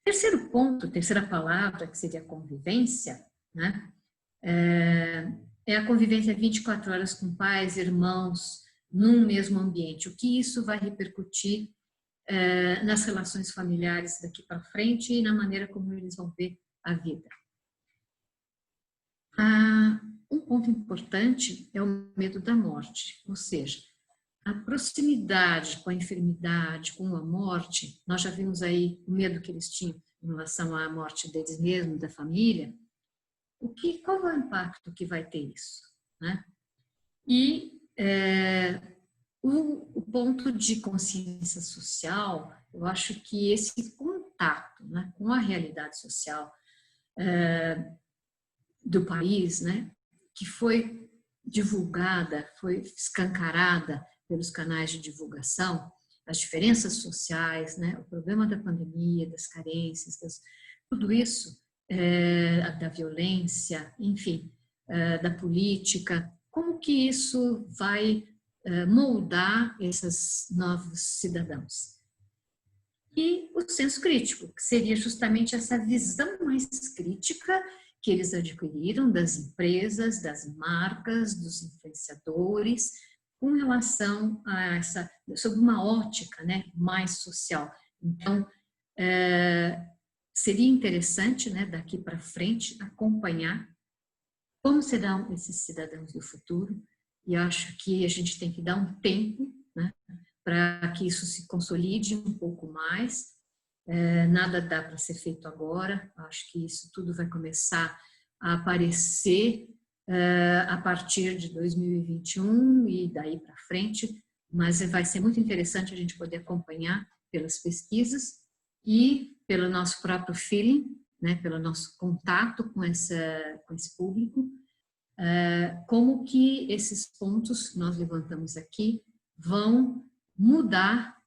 Terceiro ponto, terceira palavra, que seria a convivência, né? É a convivência 24 horas com pais, irmãos, num mesmo ambiente? O que isso vai repercutir nas relações familiares daqui para frente e na maneira como eles vão ver a vida? Um ponto importante é o medo da morte, ou seja, a proximidade com a enfermidade, com a morte. Nós já vimos aí o medo que eles tinham em relação à morte deles mesmos, da família. Qual é o impacto que vai ter isso, né? E o ponto de consciência social, eu acho que esse contato, né, com a realidade social do país, né, que foi divulgada, foi escancarada pelos canais de divulgação, as diferenças sociais, né, o problema da pandemia, das carências, tudo isso, da violência, enfim, da política, como que isso vai moldar esses novos cidadãos? E o senso crítico, que seria justamente essa visão mais crítica que eles adquiriram das empresas, das marcas, dos influenciadores, com relação a sob uma ótica, né, mais social. Então, seria interessante, né, daqui para frente, acompanhar como serão esses cidadãos do futuro, e acho que a gente tem que dar um tempo, né, para que isso se consolide um pouco mais. Nada dá para ser feito agora, acho que isso tudo vai começar a aparecer a partir de 2021 e daí para frente, mas vai ser muito interessante a gente poder acompanhar pelas pesquisas e pelo nosso próprio feeling, né, pelo nosso contato com esse público, como que esses pontos que nós levantamos aqui vão mudar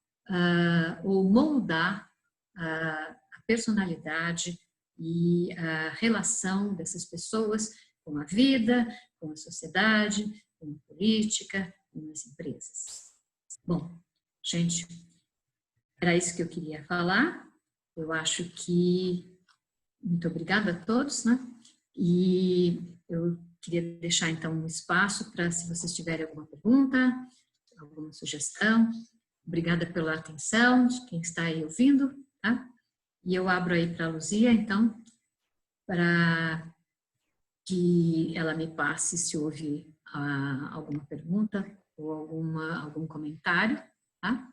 ou moldar a personalidade e a relação dessas pessoas com a vida, com a sociedade, com a política, com as empresas. Bom, gente, era isso que eu queria falar. Eu acho que... Muito obrigada a todos, né? E eu queria deixar, então, um espaço para, se vocês tiverem alguma pergunta, alguma sugestão. Obrigada pela atenção de quem está aí ouvindo, tá? E eu abro aí para a Luzia, então, para que ela me passe se houve alguma pergunta ou algum comentário, tá?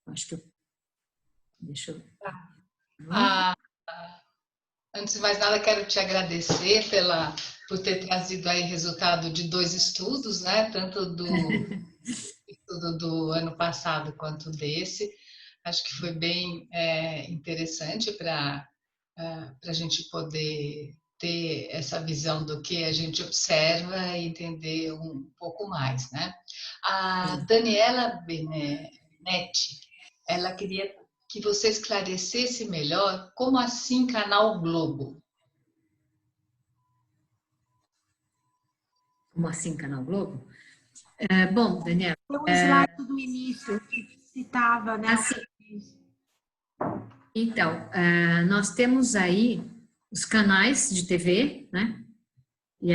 Acho que eu... Deixa eu... Antes de mais nada, quero te agradecer por ter trazido aí resultado de 2 estudos, né? Tanto do estudo do ano passado quanto desse. Acho que foi bem interessante para a gente poder ter essa visão do que a gente observa e entender um pouco mais, né? A Daniela Benetti, ela queria que você esclarecesse melhor como assim Canal Globo. Como assim Canal Globo? Bom, Daniela... Tem um slide do início que citava, né? Assim, então, nós temos aí os canais de TV, né? E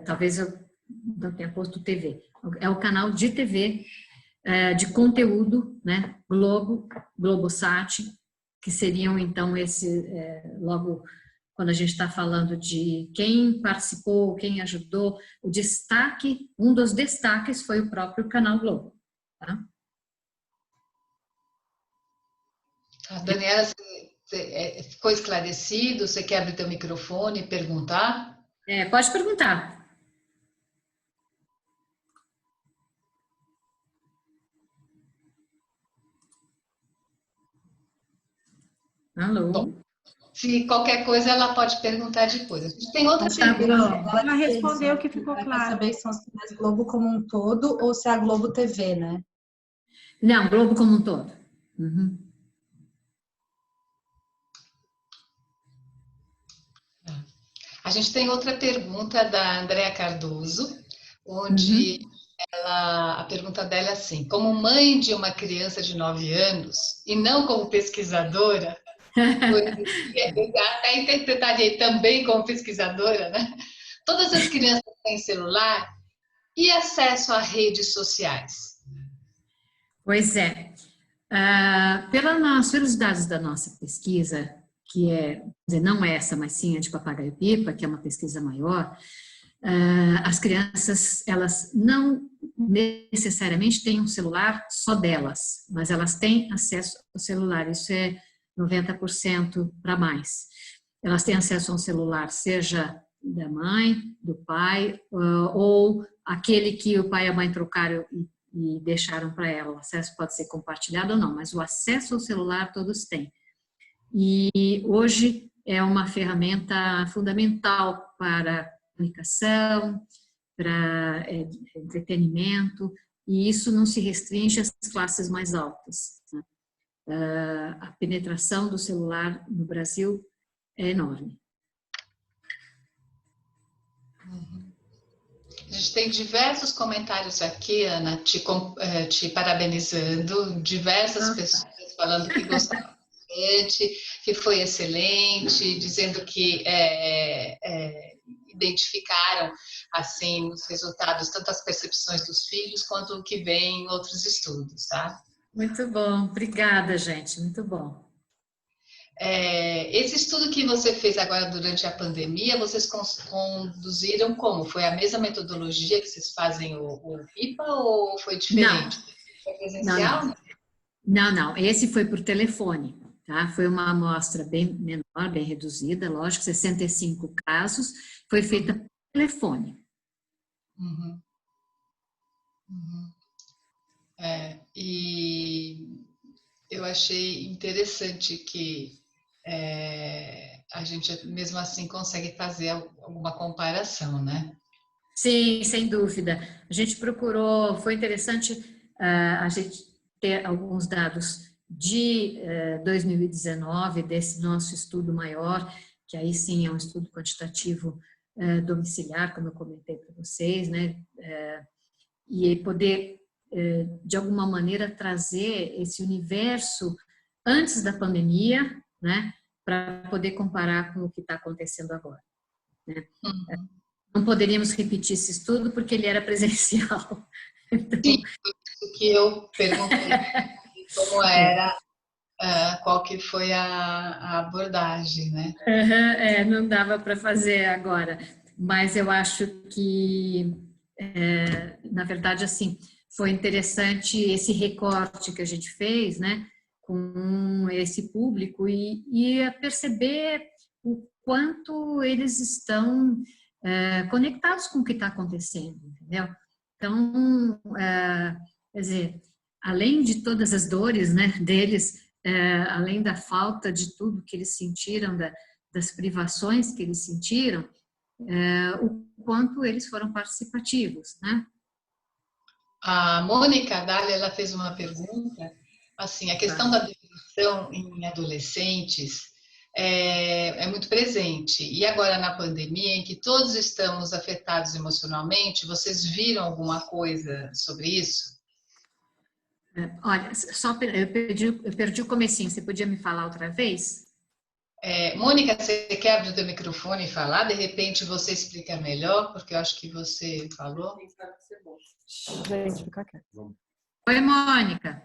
talvez eu não tenha posto TV. É o canal de TV de conteúdo, né? Globo, Globosat, que seriam então logo quando a gente está falando de quem participou, quem ajudou, o destaque, um dos destaques foi o próprio Canal Globo, tá? Daniela, ficou esclarecido? Você quer abrir teu microfone e perguntar? Pode perguntar. Alô? Bom, se qualquer coisa, ela pode perguntar depois. A gente tem outra pergunta. Ela respondeu que ficou claro. Para saber se são os canais Globo como um todo ou se é a Globo TV, né? Não, Globo como um todo. Uhum. A gente tem outra pergunta da Andréa Cardoso, onde a pergunta dela é assim: como mãe de uma criança de 9 anos e não como pesquisadora, até interpretaria também como pesquisadora, né? Todas as crianças têm celular e acesso a redes sociais. Pois é. Pelos dados da nossa pesquisa, que não é essa, mas sim a de Papagaio-Pipa, que é uma pesquisa maior, as crianças, elas não necessariamente têm um celular só delas, mas elas têm acesso ao celular, isso é 90% para mais. Elas têm acesso a um celular, seja da mãe, do pai, ou aquele que o pai e a mãe trocaram e deixaram para ela. O acesso pode ser compartilhado ou não, mas o acesso ao celular todos têm. E hoje é uma ferramenta fundamental para comunicação, para entretenimento, e isso não se restringe às classes mais altas, né? A penetração do celular no Brasil é enorme. A gente tem diversos comentários aqui, Ana, te parabenizando, diversas pessoas falando que gostaram bastante, que foi excelente, dizendo que identificaram, assim, nos resultados, tanto as percepções dos filhos, quanto o que vem em outros estudos, tá? Muito bom, obrigada, gente, muito bom. Esse estudo que você fez agora durante a pandemia, vocês conduziram como? Foi a mesma metodologia que vocês fazem o PIPA ou foi diferente? Foi presencial? Não, esse foi por telefone, tá? Foi uma amostra bem menor, bem reduzida, lógico, 65 casos, foi feita por telefone. E eu achei interessante que a gente mesmo assim consegue fazer alguma comparação, né? Sim, sem dúvida. A gente procurou, foi interessante a gente ter alguns dados de 2019, desse nosso estudo maior, que aí sim é um estudo quantitativo domiciliar, como eu comentei para vocês, né? E poder, de alguma maneira, trazer esse universo antes da pandemia, né? Para poder comparar com o que está acontecendo agora, né? Não poderíamos repetir esse estudo porque ele era presencial. Então... Sim, o que eu perguntei como era, qual que foi a abordagem, né? Não dava para fazer agora, mas eu acho que, na verdade, assim, foi interessante esse recorte que a gente fez, né, com esse público e perceber o quanto eles estão conectados com o que está acontecendo, entendeu? Então, quer dizer, além de todas as dores, né, deles, além da falta de tudo que eles sentiram, das privações que eles sentiram, o quanto eles foram participativos, né? A Mônica Dália, ela fez uma pergunta, assim, a questão da depressão em adolescentes é muito presente. E agora na pandemia, em que todos estamos afetados emocionalmente, vocês viram alguma coisa sobre isso? Olha, eu perdi o comecinho, você podia me falar outra vez? Mônica, você quer abrir o teu microfone e falar? De repente você explica melhor, porque eu acho que você falou. Gente, fica quieto. Oi, Mônica.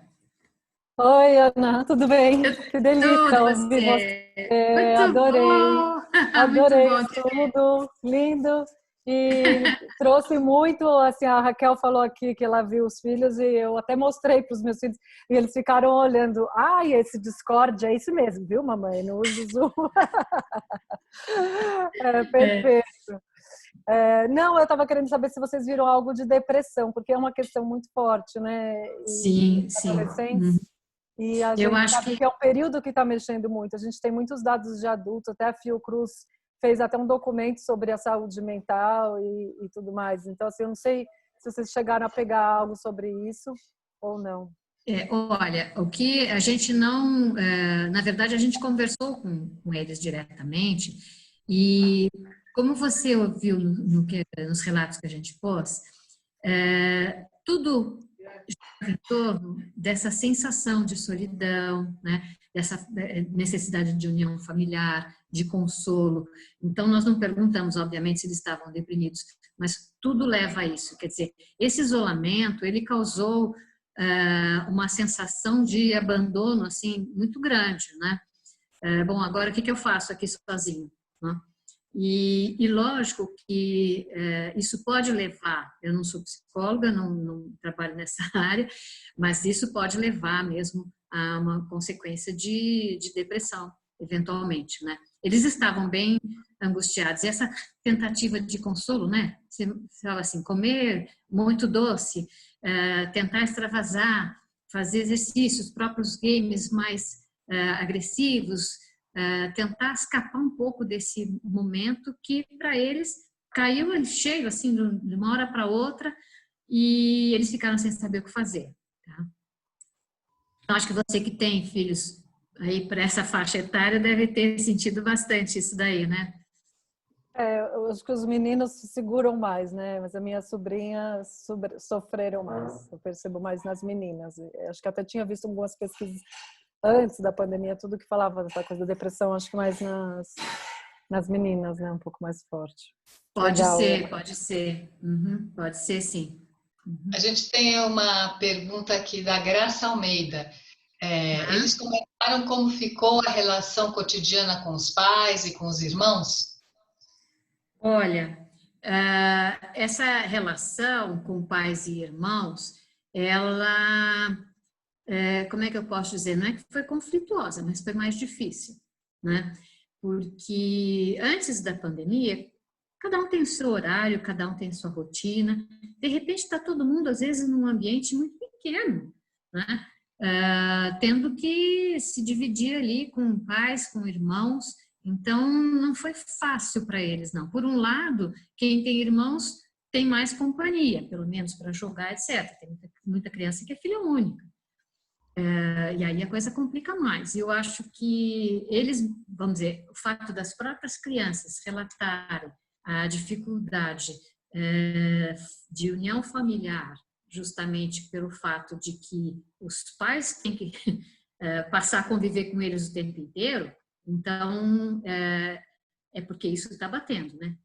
Oi, Ana, tudo bem? Que delícia ouvir você. Adorei. Adorei o estudo, lindo. E trouxe muito, assim, a Raquel falou aqui que ela viu os filhos e eu até mostrei para os meus filhos e eles ficaram olhando. Ai, esse Discord é isso mesmo, viu, mamãe? Não usa o Zoom. Perfeito. Não, eu estava querendo saber se vocês viram algo de depressão, porque é uma questão muito forte, né? Sim. E a gente sabe que é um período que está mexendo muito. A gente tem muitos dados de adultos, até a Fiocruz fez até um documento sobre a saúde mental e tudo mais. Então, assim, eu não sei se vocês chegaram a pegar algo sobre isso ou não. Olha, o que a gente não... na verdade, a gente conversou com eles diretamente e, como você ouviu nos relatos que a gente pôs, tudo em torno dessa sensação de solidão, né? Dessa necessidade de união familiar, de consolo. Então, nós não perguntamos, obviamente, se eles estavam deprimidos, mas tudo leva a isso. Quer dizer, esse isolamento, ele causou uma sensação de abandono assim muito grande, né? Bom, agora o que eu faço aqui sozinho, né? E lógico que isso pode levar, eu não sou psicóloga, não trabalho nessa área, mas isso pode levar mesmo a uma consequência de depressão, eventualmente, né? Eles estavam bem angustiados. E essa tentativa de consolo, né? Você fala assim, comer muito doce, tentar extravasar, fazer exercícios, próprios games mais agressivos, tentar escapar um pouco desse momento que para eles caiu cheio assim de uma hora para outra e eles ficaram sem saber o que fazer. Tá? Então, acho que você que tem filhos aí para essa faixa etária deve ter sentido bastante isso daí, né? Eu acho que os meninos se seguram mais, né? Mas a minha sobrinha sofreram mais. Eu percebo mais nas meninas. Eu acho que até tinha visto algumas pesquisas antes da pandemia, tudo que falava dessa coisa da depressão, acho que mais nas meninas, né? Um pouco mais forte. Pode Legal, ser, pode ser. Uhum, pode ser, sim. Uhum. A gente tem uma pergunta aqui da Graça Almeida. Eles comentaram como ficou a relação cotidiana com os pais e com os irmãos? Olha, essa relação com pais e irmãos, ela, como é que eu posso dizer? Não é que foi conflituosa, mas foi mais difícil, né? Porque antes da pandemia, cada um tem o seu horário, cada um tem a sua rotina. De repente está todo mundo, às vezes, num ambiente muito pequeno, né? Tendo que se dividir ali com pais, com irmãos. Então, não foi fácil para eles, não. Por um lado, quem tem irmãos tem mais companhia, pelo menos para jogar, etc. Tem muita criança que é filha única. E aí a coisa complica mais. Eu acho que eles, vamos dizer, o fato das próprias crianças relatarem a dificuldade de união familiar, justamente pelo fato de que os pais têm que passar a conviver com eles o tempo inteiro, então é porque isso está batendo, né?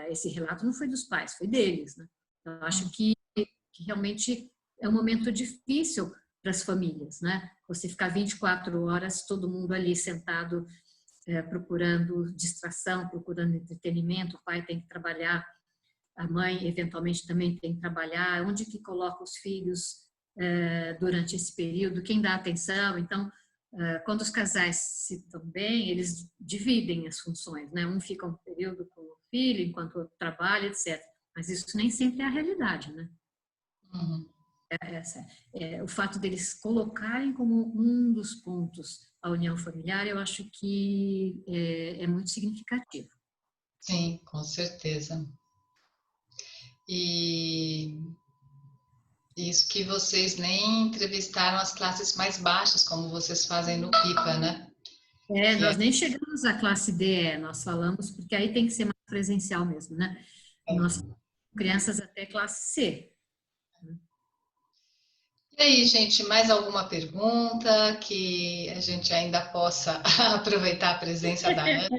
Esse relato não foi dos pais, foi deles, né? Então, eu acho que realmente é um momento difícil para as famílias, né? Você ficar 24 horas, todo mundo ali sentado, procurando distração, procurando entretenimento, o pai tem que trabalhar, a mãe eventualmente também tem que trabalhar, onde que coloca os filhos durante esse período, quem dá atenção. Então, quando os casais se estão bem, eles dividem as funções, né? Um fica um período com o filho, enquanto o outro trabalha, etc. Mas isso nem sempre é a realidade, né? Uhum. O fato deles colocarem como um dos pontos a união familiar, eu acho que é muito significativo. Sim, com certeza. E isso que vocês nem entrevistaram as classes mais baixas, como vocês fazem no PIPA, né? Nós nem chegamos à classe D, nós falamos, porque aí tem que ser mais presencial mesmo, né? Nós crianças até classe C. E aí, gente, mais alguma pergunta que a gente ainda possa aproveitar a presença da Ana?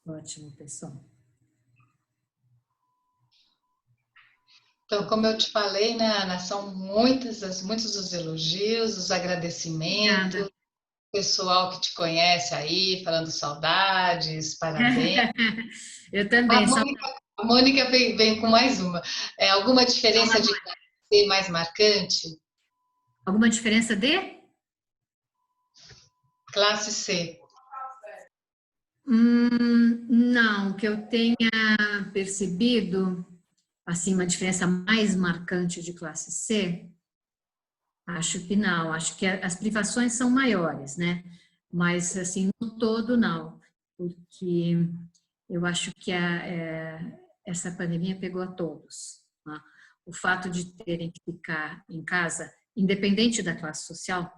Ótimo, pessoal. Então, como eu te falei, né, Ana, são muitos os elogios, os agradecimentos, Obrigada. o pessoal que te conhece aí, falando saudades, parabéns. Eu também. A Mônica vem com mais uma. Alguma diferença de ser mais marcante? Alguma diferença de? Classe C. Não, que eu tenha percebido, assim, uma diferença mais marcante de classe C, acho que não. Acho que as privações são maiores, né? Mas, assim, no todo, não. Porque eu acho que essa pandemia pegou a todos. Né? O fato de terem que ficar em casa, independente da classe social,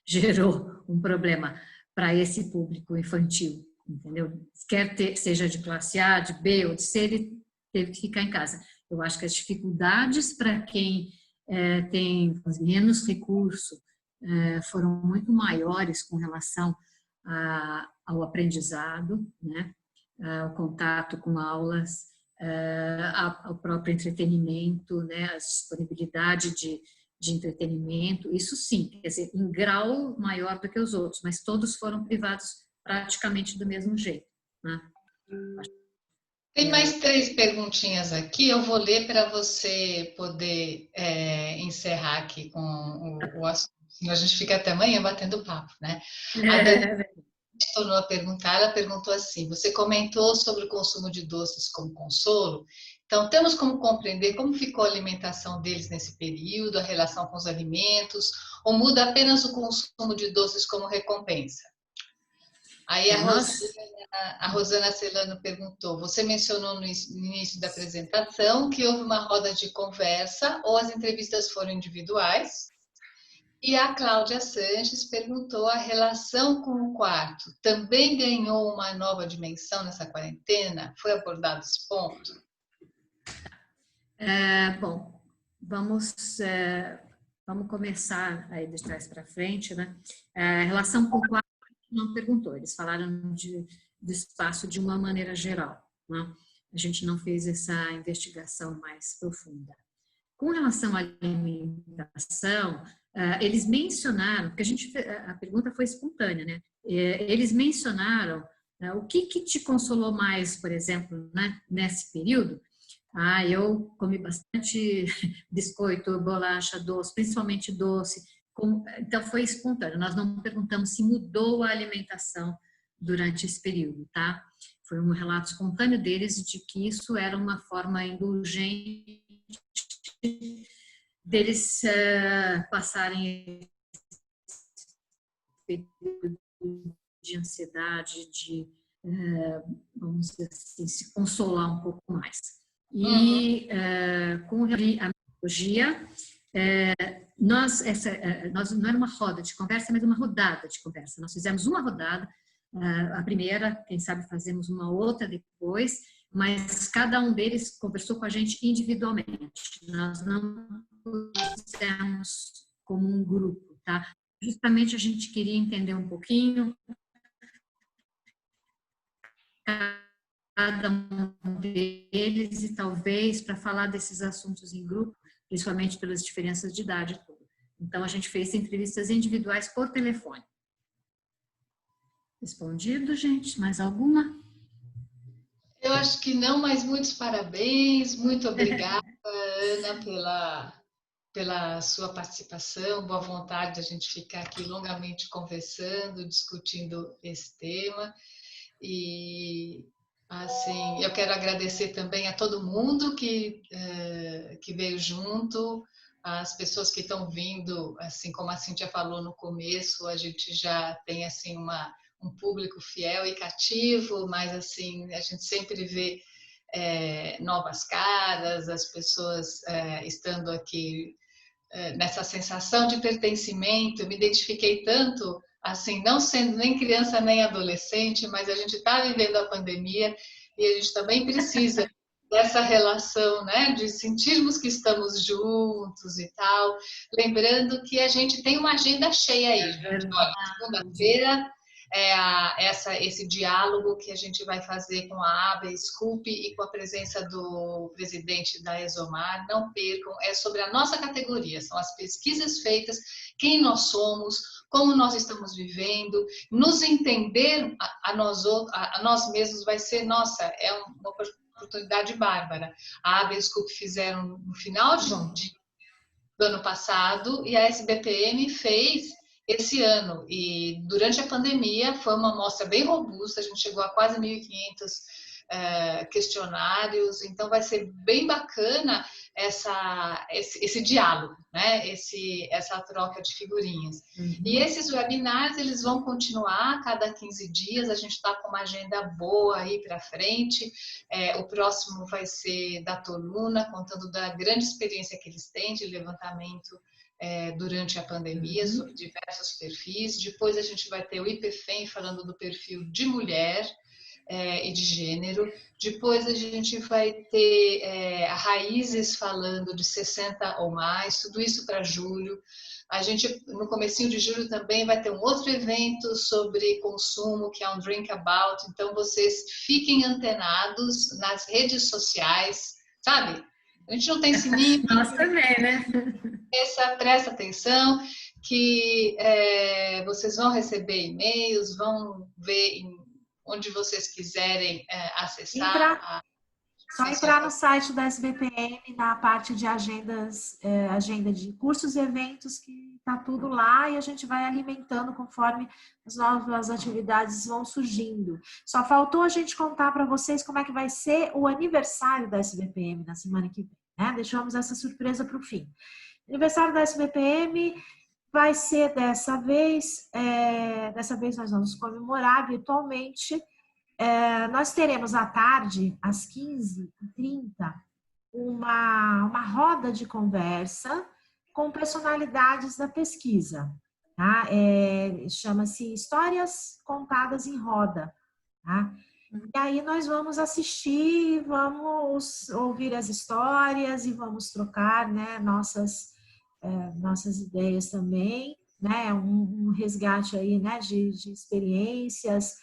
gerou um problema para esse público infantil, entendeu? Seja de classe A, de B ou de C, ele teve que ficar em casa. Eu acho que as dificuldades para quem tem menos recurso foram muito maiores com relação ao aprendizado, né? O contato com aulas, ao próprio entretenimento, né, a disponibilidade de entretenimento, isso sim, quer dizer, em grau maior do que os outros, mas todos foram privados praticamente do mesmo jeito, né? Tem mais 3 perguntinhas aqui, eu vou ler para você poder encerrar aqui com o assunto, senão a gente fica até amanhã batendo papo, né? A Dani tornou a perguntar, ela perguntou assim, você comentou sobre o consumo de doces como consolo, então temos como compreender como ficou a alimentação deles nesse período, a relação com os alimentos, ou muda apenas o consumo de doces como recompensa? Aí a Rosana Celano perguntou, você mencionou no início da apresentação que houve uma roda de conversa ou as entrevistas foram individuais? E a Cláudia Sanches perguntou, a relação com o quarto também ganhou uma nova dimensão nessa quarentena? Foi abordado esse ponto? Bom, vamos começar aí de trás para frente, né? A relação com o quarto não perguntou, eles falaram do espaço de uma maneira geral, né? A gente não fez essa investigação mais profunda. Com relação à alimentação, eles mencionaram, porque a pergunta foi espontânea, né? Eles mencionaram o que te consolou mais, por exemplo, né, nesse período. Eu comi bastante biscoito, bolacha, doce, principalmente doce. Então foi espontâneo. Nós não perguntamos se mudou a alimentação durante esse período, tá? Foi um relato espontâneo deles de que isso era uma forma indulgente deles passarem de ansiedade, de, vamos dizer assim, se consolar um pouco mais. E com a metodologia, nós não era uma roda de conversa, mas uma rodada de conversa. Nós fizemos uma rodada, a primeira, quem sabe fazemos uma outra depois, mas cada um deles conversou com a gente individualmente. Nós não fizemos como um grupo, tá? Justamente a gente queria entender um pouquinho cada um deles e talvez para falar desses assuntos em grupo, principalmente pelas diferenças de idade. Então a gente fez entrevistas individuais por telefone. Respondido, gente? Mais alguma? Eu acho que não, mas muitos parabéns, muito obrigada, Ana, pela sua participação, boa vontade de a gente ficar aqui longamente conversando, discutindo esse tema. E, assim, eu quero agradecer também a todo mundo que veio junto, as pessoas que estão vindo, assim como a Cíntia falou no começo, a gente já tem, assim, um público fiel e cativo, mas assim, a gente sempre vê novas caras, as pessoas estando aqui nessa sensação de pertencimento. Eu me identifiquei tanto, assim, não sendo nem criança nem adolescente, mas a gente está vivendo a pandemia e a gente também precisa dessa relação, né, de sentirmos que estamos juntos e tal. Lembrando que a gente tem uma agenda cheia aí, gente. Olha, segunda-feira esse diálogo que a gente vai fazer com a ABA Scoop e com a presença do presidente da ESOMAR, não percam, é sobre a nossa categoria, são as pesquisas feitas, quem nós somos, como nós estamos vivendo, nos entender a nós mesmos vai ser, nossa, é uma oportunidade bárbara. A ABA Scoop fizeram no final do ano passado e a SBPM fez esse ano, e durante a pandemia foi uma amostra bem robusta, a gente chegou a quase 1.500 questionários, então vai ser bem bacana esse diálogo, né? Essa troca de figurinhas. E esses webinars, eles vão continuar a cada 15 dias, a gente está com uma agenda boa aí para frente, o próximo vai ser da Toluna, contando da grande experiência que eles têm de levantamento durante a pandemia, sobre diversos perfis. Depois a gente vai ter o IPFEM falando do perfil de mulher e de gênero. Depois a gente vai ter a Raízes falando de 60 ou mais, tudo isso para julho. A gente, no comecinho de julho, também vai ter um outro evento sobre consumo, que é um Drink About. Então, vocês fiquem antenados nas redes sociais, sabe? A gente não tem sininho. Nós também, né? Presta atenção que vocês vão receber e-mails, vão ver onde vocês quiserem acessar. Só entrar no site da SBPM, na parte de agendas, agenda de cursos e eventos, que está tudo lá e a gente vai alimentando conforme as novas atividades vão surgindo. Só faltou a gente contar para vocês como é que vai ser o aniversário da SBPM na semana que vem, né? Deixamos essa surpresa para o fim. O aniversário da SBPM vai ser dessa vez nós vamos comemorar virtualmente. Nós teremos à tarde, às 15h30, uma roda de conversa com personalidades da pesquisa. Tá? Chama-se Histórias Contadas em Roda. Tá? E aí nós vamos assistir, vamos ouvir as histórias e vamos trocar, né, nossas ideias também, né, um resgate aí, né, de experiências.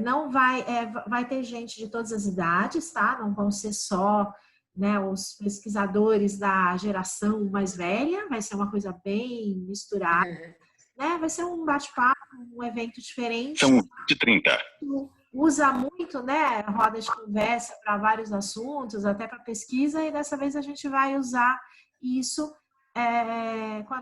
Não vai ter gente de todas as idades, tá? Não vão ser só, né, os pesquisadores da geração mais velha, vai ser uma coisa bem misturada, né? Vai ser um bate-papo, um evento diferente. São de 30. Usa muito, né, roda de conversa para vários assuntos, até para pesquisa, e dessa vez a gente vai usar isso com a